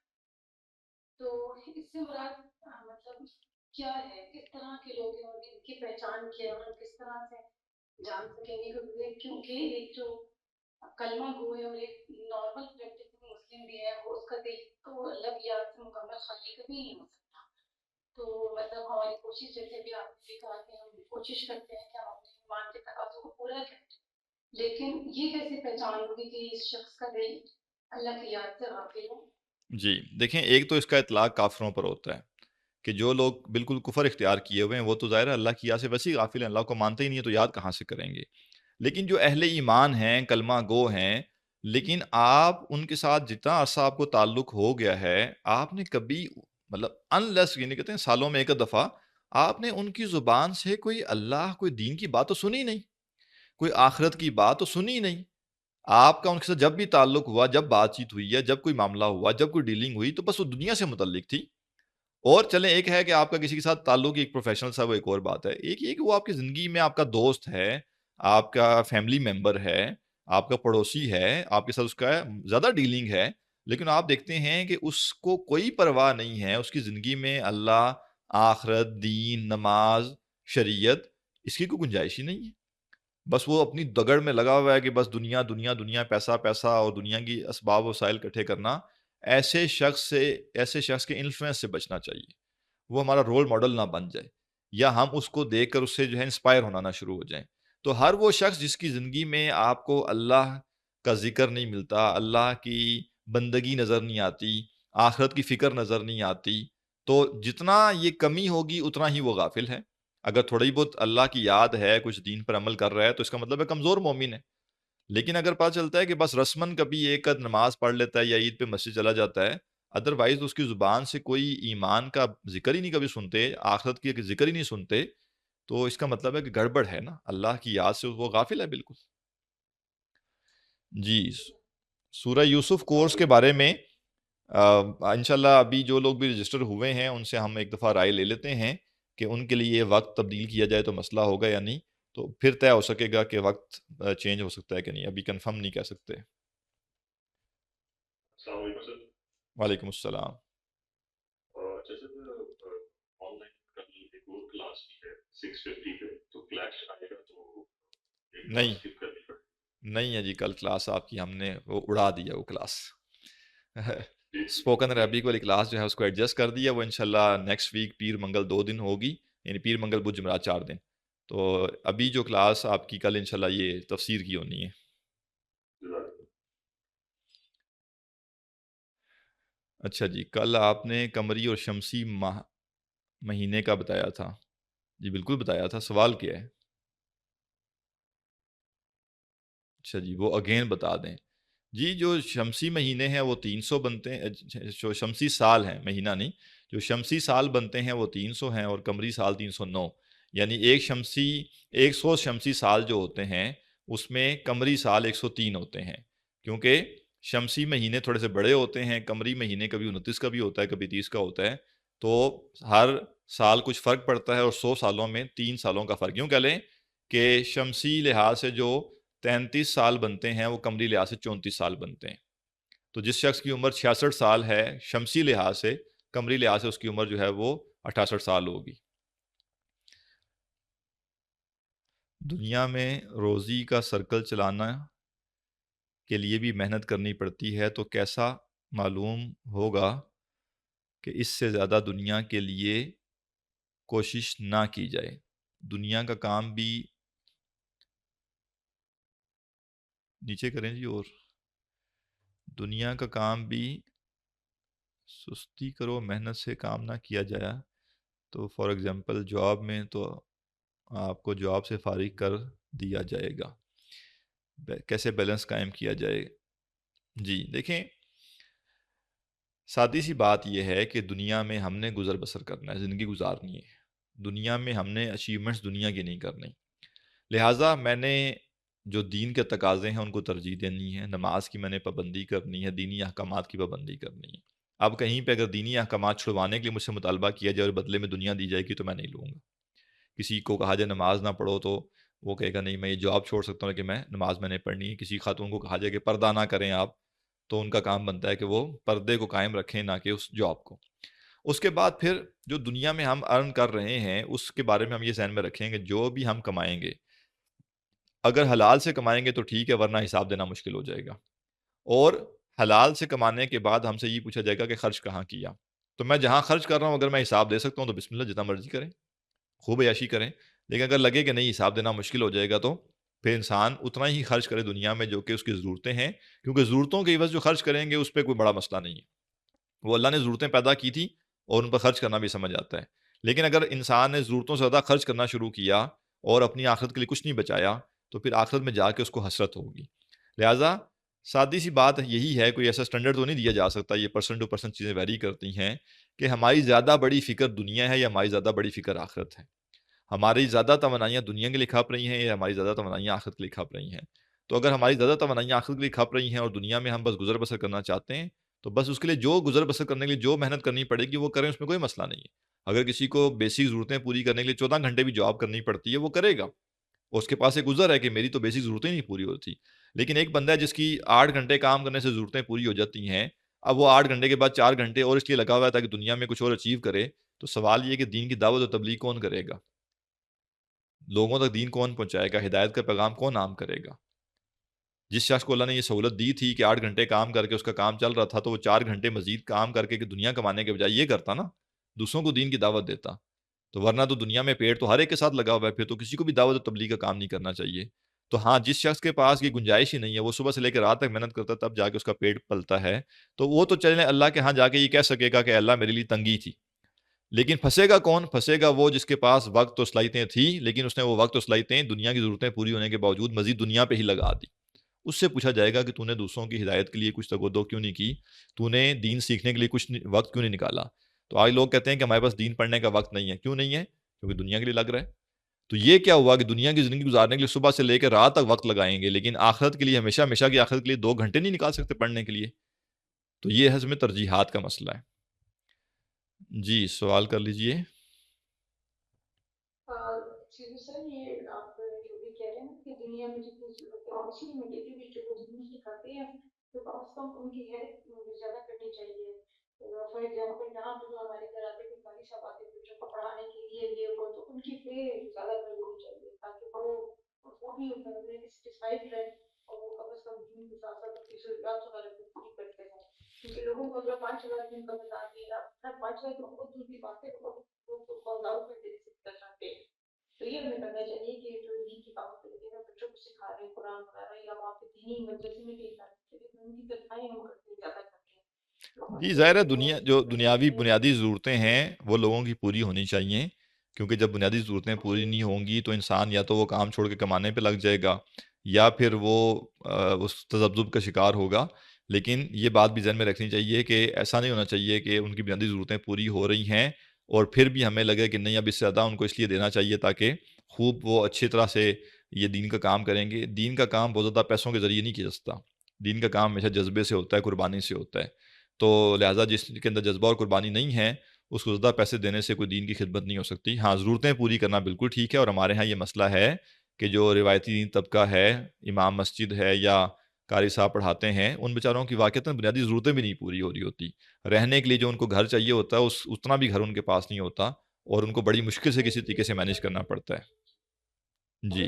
Speaker 2: تو اس سے مراد مطلب کیا ہے، کس طرح کے لوگ ہیں اور ان کی پہچان کیا ہے، اور کس طرح سے جان سکیں گے؟ کیونکہ ایک جو کلمہ گو ہے اور ایک نارمل پریکٹس مسلم بھی ہے، وہ اس کا دل تو اللہ کی یاد سے مکمل خالی کبھی نہیں ہو سکتا۔ تو مطلب ہماری کوشش، جیسے بھی آپ نے بھی کہا کہ ہم کوشش کرتے ہیں کہ ہم اپنے ایمان کے تقاضوں کو پورا کریں، لیکن یہ کیسے پہچان ہوگی کہ اس شخص کا دل اللہ کی یاد سے غافل ہو؟
Speaker 1: جی دیکھیں، ایک تو اس کا اطلاق کافروں پر ہوتا ہے کہ جو لوگ بالکل کفر اختیار کیے ہوئے ہیں وہ تو ظاہر ہے اللہ کی یاد سے ویسے ہی غافل ہیں، اللہ کو مانتے ہی نہیں ہیں تو یاد کہاں سے کریں گے۔ لیکن جو اہل ایمان ہیں، کلمہ گو ہیں، لیکن آپ ان کے ساتھ جتنا عرصہ آپ کو تعلق ہو گیا ہے، آپ نے کبھی مطلب انلیس یعنی کہتے ہیں سالوں میں ایک دفعہ آپ نے ان کی زبان سے کوئی اللہ کوئی دین کی بات تو سنی نہیں، کوئی آخرت کی بات تو سنی نہیں۔ آپ کا ان کے ساتھ جب بھی تعلق ہوا، جب بات چیت ہوئی ہے، جب کوئی معاملہ ہوا، جب کوئی ڈیلنگ ہوئی، تو بس وہ دنیا سے متعلق تھی۔ اور چلیں ایک ہے کہ آپ کا کسی کے ساتھ تعلق ایک پروفیشنل سا، وہ ایک اور بات ہے۔ ایک یہ کہ وہ آپ کی زندگی میں آپ کا دوست ہے، آپ کا فیملی ممبر ہے، آپ کا پڑوسی ہے، آپ کے ساتھ اس کا زیادہ ڈیلنگ ہے، لیکن آپ دیکھتے ہیں کہ اس کو کوئی پرواہ نہیں ہے، اس کی زندگی میں اللہ، آخرت، دین، نماز، شریعت، اس کی کوئی گنجائش ہی نہیں ہے۔ بس وہ اپنی دگڑ میں لگا ہوا ہے کہ بس دنیا دنیا دنیا، پیسہ پیسہ، اور دنیا کی اسباب وسائل اکٹھے کرنا۔ ایسے شخص کے انفلوئنس سے بچنا چاہیے، وہ ہمارا رول ماڈل نہ بن جائے، یا ہم اس کو دیکھ کر اس سے جو ہے انسپائر ہونا نہ شروع ہو جائیں۔ تو ہر وہ شخص جس کی زندگی میں آپ کو اللہ کا ذکر نہیں ملتا، اللہ کی بندگی نظر نہیں آتی، آخرت کی فکر نظر نہیں آتی، تو جتنا یہ کمی ہوگی اتنا ہی وہ غافل ہے۔ اگر تھوڑی بہت اللہ کی یاد ہے، کچھ دین پر عمل کر رہا ہے، تو اس کا مطلب ہے کمزور مومن ہے۔ لیکن اگر پتہ چلتا ہے کہ بس رسمن کبھی ایک آدھ نماز پڑھ لیتا ہے یا عید پہ مسجد چلا جاتا ہے، ادروائز اس کی زبان سے کوئی ایمان کا ذکر ہی نہیں کبھی سنتے، آخرت کی ذکر ہی نہیں سنتے، تو اس کا مطلب ہے کہ گڑبڑ ہے نا، اللہ کی یاد سے وہ غافل ہے بالکل۔ جی سورہ یوسف کورس کے بارے میں انشاءاللہ ابھی جو لوگ بھی رجسٹر ہوئے ہیں ان سے ہم ایک دفعہ رائے لے لیتے ہیں کہ ان کے لیے وقت تبدیل کیا جائے تو مسئلہ ہوگا یا نہیں، تو پھر طے ہو سکے گا کہ وقت چینج ہو سکتا ہے کہ نہیں، ابھی کنفرم نہیں کہہ سکتے۔
Speaker 2: السلام علیکم سر۔
Speaker 1: وعلیکم السلام۔
Speaker 2: جیسے
Speaker 1: نہیں نہیں ہے جی، کل کلاس آپ کی ہم نے وہ اڑا دیا وہ کلاس اسپوکن عربک والی کلاس جو ہے اس کو ایڈجسٹ کر دیا، وہ انشاءاللہ نیکسٹ ویک پیر منگل 2 دن ہوگی، یعنی پیر منگل بدھ جمعرات 4 دن. تو ابھی جو کلاس آپ کی کل انشاءاللہ یہ تفسیر کی ہونی ہے. اچھا جی، کل آپ نے قمری اور شمسی مہینے کا بتایا تھا. جی بالکل بتایا تھا، سوال کیا ہے؟ اچھا جی، وہ اگین بتا دیں. جی جو شمسی مہینے ہیں وہ 300 بنتے ہیں، جو شمسی سال ہیں، مہینہ نہیں، جو شمسی سال بنتے ہیں وہ 300 ہیں اور قمری سال 309. یعنی 100 شمسی سال جو ہوتے ہیں اس میں قمری سال 103 ہوتے ہیں، کیونکہ شمسی مہینے تھوڑے سے بڑے ہوتے ہیں، قمری مہینے کبھی 29 کا بھی ہوتا ہے، کبھی 30 کا ہوتا ہے. تو ہر سال کچھ فرق پڑتا ہے، اور 100 سالوں میں 3 سالوں کا فرق. یوں کہہ لیں کہ شمسی لحاظ سے جو 33 سال بنتے ہیں وہ قمری لحاظ سے 34 سال بنتے ہیں. تو جس شخص کی عمر 66 سال ہے شمسی لحاظ سے، قمری لحاظ سے اس کی عمر جو ہے وہ 68 سال ہوگی. دنیا میں روزی کا سرکل چلانا کے لیے بھی محنت کرنی پڑتی ہے، تو کیسا معلوم ہوگا کہ اس سے زیادہ دنیا کے لیے کوشش نہ کی جائے؟ دنیا کا کام بھی نیچے کریں جی، اور دنیا کا کام بھی سستی کرو، محنت سے کام نہ کیا جائے. تو فار ایگزامپل جاب میں تو آپ کو جاب سے فارغ کر دیا جائے گا، کیسے بیلنس قائم کیا جائے؟ جی دیکھیں، سادی سی بات یہ ہے کہ دنیا میں ہم نے گزر بسر کرنا ہے، زندگی گزارنی ہے. دنیا میں ہم نے اچیومنٹس دنیا کی نہیں کرنی، لہٰذا میں نے جو دین کے تقاضے ہیں ان کو ترجیح دینی ہے. نماز کی میں نے پابندی کرنی ہے، دینی احکامات کی پابندی کرنی ہے. اب کہیں پہ اگر دینی احکامات چھڑوانے کے لیے مجھ سے مطالبہ کیا جائے اور بدلے میں دنیا دی جائے گی تو میں نہیں لوں گا. کسی کو کہا جائے نماز نہ پڑھو تو وہ کہے گا نہیں میں یہ جاب چھوڑ سکتا ہوں کہ میں نماز میں نے پڑھنی ہے. کسی خاتون کو کہا جائے کہ پردہ نہ کریں آپ، تو ان کا کام بنتا ہے کہ وہ پردے کو قائم رکھیں، نہ کہ اس جاب کو. اس کے بعد پھر جو دنیا میں ہم ارن کر رہے ہیں اس کے بارے میں ہم یہ ذہن میں رکھیں کہ جو بھی ہم کمائیں گے اگر حلال سے کمائیں گے تو ٹھیک ہے، ورنہ حساب دینا مشکل ہو جائے گا. اور حلال سے کمانے کے بعد ہم سے یہ پوچھا جائے گا کہ خرچ کہاں کیا. تو میں جہاں خرچ کر رہا ہوں اگر میں حساب دے سکتا ہوں تو بسم اللہ جتنا مرضی کریں، خوب عیاشی کریں. لیکن اگر لگے کہ نہیں حساب دینا مشکل ہو جائے گا تو پھر انسان اتنا ہی خرچ کرے دنیا میں جو کہ اس کی ضرورتیں ہیں، کیونکہ ضرورتوں کے عوض جو خرچ کریں گے اس پہ کوئی بڑا مسئلہ نہیں ہے. وہ اللہ نے ضرورتیں پیدا کی تھی اور ان پر خرچ کرنا بھی سمجھ آتا ہے. لیکن اگر انسان نے ضرورتوں سے زیادہ خرچ کرنا شروع کیا اور اپنی آخرت کے لیے کچھ نہیں بچایا تو پھر آخرت میں جا کے اس کو حسرت ہوگی. لہٰذا سادی سی بات یہی ہے، کوئی ایسا سٹینڈرڈ تو نہیں دیا جا سکتا، یہ پرسن ٹو پرسن چیزیں ویری کرتی ہیں کہ ہماری زیادہ بڑی فکر دنیا ہے یا ہماری زیادہ بڑی فکر آخرت ہے. ہماری زیادہ توانائیاں دنیا کے لیے کھپ رہی ہیں یا ہماری زیادہ توانائیاں آخرت کے لیے کھپ رہی ہیں. تو اگر ہماری زیادہ توانائیاں آخرت کے لیے کھپ رہی ہیں اور دنیا میں ہم بس گزر بسر کرنا چاہتے ہیں تو بس اس کے لیے جو گزر بسر کرنے کے لیے جو محنت کرنی پڑے گی وہ کریں، اس میں کوئی مسئلہ نہیں ہے. اگر کسی کو بیسک ضرورتیں پوری کرنے کے لیے 14 گھنٹے بھی جاب کرنی پڑتی ہے وہ کرے گا، اس کے پاس ایک گزر ہے کہ میری تو بیسک ضرورتیں نہیں پوری ہوتی. لیکن ایک بندہ ہے جس کی 8 گھنٹے کام کرنے سے ضرورتیں پوری ہو جاتی ہیں، اب وہ 8 گھنٹے کے بعد 4 گھنٹے اور اس لیے لگا ہوا ہے تاکہ دنیا میں کچھ اور اچیو کرے. تو سوال یہ کہ دین کی دعوت و تبلیغ کون کرے گا؟ لوگوں تک دین کون پہنچائے گا؟ ہدایت کا پیغام کون عام کرے گا؟ جس شخص کو اللہ نے یہ سہولت دی تھی کہ 8 گھنٹے کام کر کے اس کا کام چل رہا تھا تو وہ 4 گھنٹے مزید کام کر کے کہ دنیا کمانے کے بجائے یہ کرتا نا، دوسروں کو دین کی دعوت دیتا. تو ورنہ تو دنیا میں پیڑ تو ہر ایک کے ساتھ لگا ہوا ہے، پھر تو کسی کو بھی دعوت و تبلیغ کا کام نہیں کرنا چاہیے. تو ہاں، جس شخص کے پاس یہ گنجائش ہی نہیں ہے، وہ صبح سے لے کے رات تک محنت کرتا ہے تب جا کے اس کا پیٹ پلتا ہے، تو وہ تو چلے اللہ کے ہاں جا کے یہ کہہ سکے گا کہ اللہ میرے لیے تنگی تھی. لیکن پھنسے گا کون؟ پھنسے گا وہ جس کے پاس وقت و صلاحیتیں تھی لیکن اس نے وہ وقت و صلاحیتیں دنیا کی ضرورتیں پوری ہونے کے باوجود مزید دنیا پہ ہی لگا دی. اس سے پوچھا جائے گا کہ تو نے دوسروں کی ہدایت کے لیے کچھ تگودو کیوں نہیں کی، تو نے دین سیکھنے کے لیے کچھ وقت کیوں نہیں نکالا. تو آج لوگ کہتے ہیں کہ ہمارے پاس دین پڑھنے کا وقت نہیں ہے. کیوں نہیں ہے؟ کیونکہ دنیا کے لیے لگ رہا ہے. تو یہ کیا ہوا کہ دنیا کی زندگی گزارنے کے لیے صبح سے لے کے رات تک وقت لگائیں گے، لیکن آخرت کے لیے ہمیشہ ہمیشہ کی آخرت کے لیے 2 گھنٹے نہیں نکال سکتے پڑھنے کے لیے. تو یہ ہے اس میں ترجیحات کا مسئلہ ہے. جی سوال کر لیجئے.
Speaker 2: سر یہ آپ جو بھی کہہ رہے ہیں کہ دنیا میں جتنی میں کہتی ہوں کہ جو دنیا سکھاتے ہیں تو کم از کم ان کی ہیلپ زیادہ کرنی چاہیے. فار ایگزامپل یہاں پہ جو ہمارے گھر آتے ہیں قاری صاحب آتے ہیں بچوں کو پڑھانے کے لیے یہ وہ، تو ان کی پہ زیادہ ضرور چاہیے تاکہ وہ بھی سیٹسفائڈ رہیں اور وہ کم از کم دین کے ساتھ ساتھ اپنی ضروریات وغیرہ بھی پوری کرتے ہیں. کیونکہ لوگوں کو اگر 5,000 دن کا بتا دیا، 5,000 تو بہت دور کی بات ہے، لوگ تو 1,000 روپئے دے سکتے چاہتے ہیں. تو یہ ہمیں کرنا چاہیے کہ جو دین کی بات کرتے ہیں بچوں کو سکھا رہے ہیں قرآن پڑھا رہے ہیں یا وہاں پہ دینی مدرسے میں کہیں جاتے ہیں، ان کی تنخواہیں ہم کرتے ہیں زیادہ کرتے ہیں.
Speaker 1: جی ظاہر ہے جو دنیاوی بنیادی ضرورتیں ہیں وہ لوگوں کی پوری ہونی چاہیے، کیونکہ جب بنیادی ضرورتیں پوری نہیں ہوں گی تو انسان یا تو وہ کام چھوڑ کے کمانے پہ لگ جائے گا یا پھر وہ اس تذبذب کا شکار ہوگا. لیکن یہ بات بھی ذہن میں رکھنی چاہیے کہ ایسا نہیں ہونا چاہیے کہ ان کی بنیادی ضرورتیں پوری ہو رہی ہیں اور پھر بھی ہمیں لگے کہ نہیں اب اس سے زیادہ ان کو اس لیے دینا چاہیے تاکہ خوب وہ اچھی طرح سے یہ دین کا کام کریں گے. دین کا کام بہت زیادہ پیسوں کے ذریعے نہیں کیا جاتا، دین کا کام ہمیشہ جذبے سے ہوتا ہے، قربانی سے ہوتا ہے. تو لہٰذا جس کے اندر جذبہ اور قربانی نہیں ہے اس کو زیادہ پیسے دینے سے کوئی دین کی خدمت نہیں ہو سکتی. ہاں ضرورتیں پوری کرنا بالکل ٹھیک ہے، اور ہمارے ہاں یہ مسئلہ ہے کہ جو روایتی دین طبقہ ہے، امام مسجد ہے یا قاری صاحب پڑھاتے ہیں، ان بیچاروں کی واقعتاً بنیادی ضرورتیں بھی نہیں پوری ہو رہی ہوتی. رہنے کے لیے جو ان کو گھر چاہیے ہوتا ہے اتنا بھی گھر ان کے پاس نہیں ہوتا، اور ان کو بڑی مشکل سے کسی طریقے سے مینیج کرنا پڑتا ہے. جی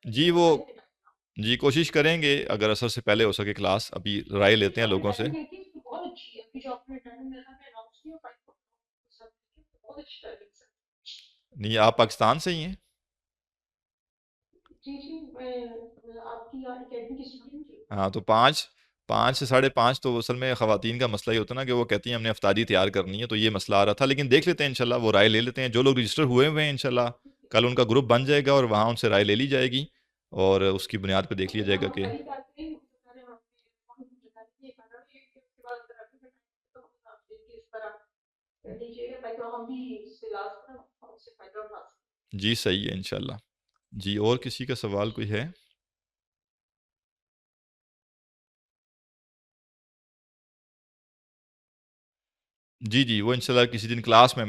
Speaker 1: جی وہ جی کوشش کریں گے اگر اثر سے پہلے ہو سکے کلاس، ابھی رائے لیتے ہیں لوگوں سے.
Speaker 2: بہت اچھی ہے ابھی جو آپ نے ٹائمنگ اناؤنس کیا بہت اچھی ٹائمنگ ہے.
Speaker 1: نہیں آپ پاکستان سے ہی ہیں؟
Speaker 2: جی جی میں آپ کی اکیڈمی کی اسٹوڈنٹ ہوں.
Speaker 1: ہاں تو 5 سے 5:30 تو اصل میں خواتین کا مسئلہ ہی ہوتا ہے نا کہ وہ کہتی ہیں ہم نے افطاری تیار کرنی ہے، تو یہ مسئلہ آ رہا تھا. لیکن دیکھ لیتے ہیں انشاءاللہ، وہ رائے لے لیتے ہیں. جو لوگ رجسٹر ہوئے ہیں انشاءاللہ کل ان کا گروپ بن جائے گا اور وہاں ان سے رائے لے لی جائے گی اور اس کی بنیاد پہ دیکھ لیا جائے گا کہ جی صحیح ہے انشاءاللہ. جی اور کسی کا سوال کوئی ہے؟ جی جی وہ انشاءاللہ کسی دن کلاس میں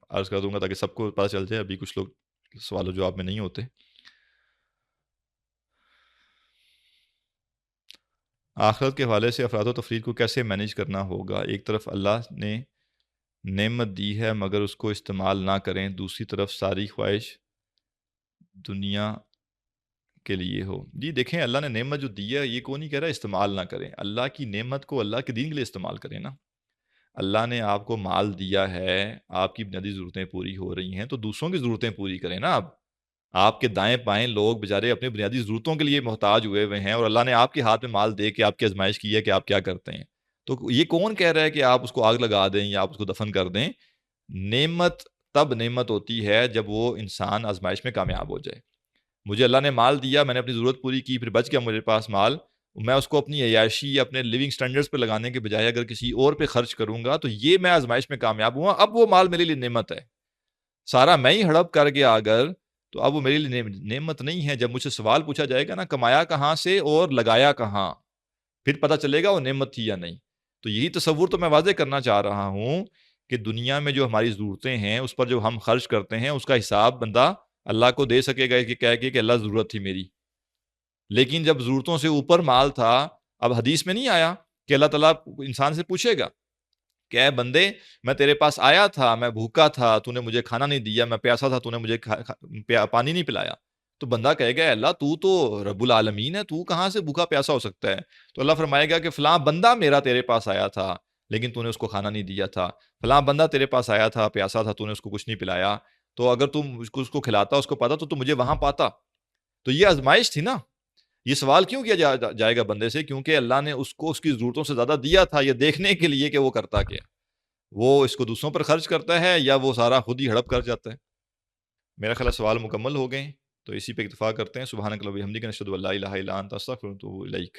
Speaker 1: عرض کر دوں گا تاکہ سب کو پتہ چل جائے. ابھی کچھ لوگ سوال و جواب میں نہیں ہوتے. آخرت کے حوالے سے افراد و تفرید کو کیسے مینیج کرنا ہوگا؟ ایک طرف اللہ نے نعمت دی ہے مگر اس کو استعمال نہ کریں، دوسری طرف ساری خواہش دنیا کے لیے ہو. جی دیکھیں اللہ نے نعمت جو دی ہے یہ کون نہیں کہہ رہا استعمال نہ کریں. اللہ کی نعمت کو اللہ کے دین کے لیے استعمال کریں نا. اللہ نے آپ کو مال دیا ہے، آپ کی بنیادی ضرورتیں پوری ہو رہی ہیں تو دوسروں کی ضرورتیں پوری کریں نا. آپ کے دائیں بائیں لوگ بیچارے اپنے بنیادی ضرورتوں کے لیے محتاج ہوئے ہیں اور اللہ نے آپ کے ہاتھ میں مال دے کے آپ کی آزمائش کی ہے کہ آپ کیا کرتے ہیں. تو یہ کون کہہ رہا ہے کہ آپ اس کو آگ لگا دیں یا آپ اس کو دفن کر دیں؟ نعمت تب نعمت ہوتی ہے جب وہ انسان آزمائش میں کامیاب ہو جائے. مجھے اللہ نے مال دیا، میں نے اپنی ضرورت پوری کی، پھر بچ گیا میرے پاس مال، میں اس کو اپنی عیاشی یا اپنے لیونگ سٹینڈرڈز پہ لگانے کے بجائے اگر کسی اور پہ خرچ کروں گا تو یہ میں آزمائش میں کامیاب ہوا. اب وہ مال میرے لیے نعمت ہے. سارا میں ہی ہڑپ کر گیا اگر تو اب وہ میرے لیے نعمت نہیں ہے. جب مجھ سے سوال پوچھا جائے گا نا کمایا کہاں سے اور لگایا کہاں، پھر پتہ چلے گا وہ نعمت تھی یا نہیں. تو یہی تصور تو میں واضح کرنا چاہ رہا ہوں کہ دنیا میں جو ہماری ضرورتیں ہیں اس پر جو ہم خرچ کرتے ہیں اس کا حساب بندہ اللہ کو دے سکے گا کہ کہہ کے کہ اللہ ضرورت تھی میری. لیکن جب ضرورتوں سے اوپر مال تھا، اب حدیث میں نہیں آیا کہ اللہ تعالیٰ انسان سے پوچھے گا کہ اے بندے میں تیرے پاس آیا تھا، میں بھوکا تھا، تو نے مجھے کھانا نہیں دیا، میں پیاسا تھا، تو نے مجھے پانی نہیں پلایا. تو بندہ کہے گا اللہ تو رب العالمین ہے، تو کہاں سے بھوکا پیاسا ہو سکتا ہے؟ تو اللہ فرمائے گا کہ فلاں بندہ میرا تیرے پاس آیا تھا لیکن تو نے اس کو کھانا نہیں دیا تھا، فلاں بندہ تیرے پاس آیا تھا پیاسا تھا، تو نے اس کو کچھ نہیں پلایا. تو اگر تم اس کو کھلاتا، اس کو پاتا تو مجھے وہاں پاتا. تو یہ آزمائش تھی نا. یہ سوال کیوں کیا جائے گا بندے سے؟ کیونکہ اللہ نے اس کو اس کی ضرورتوں سے زیادہ دیا تھا، یہ دیکھنے کے لیے کہ وہ کرتا کیا، وہ اس کو دوسروں پر خرچ کرتا ہے یا وہ سارا خود ہی ہڑپ کر جاتا ہے. میرا خیال سوال مکمل ہو گئے، تو اسی پہ اکتفا کرتے ہیں. سبحانک اللہم و بحمدک، نشہد ان لا الہ الا انت، استغفرک و اتوب الیک.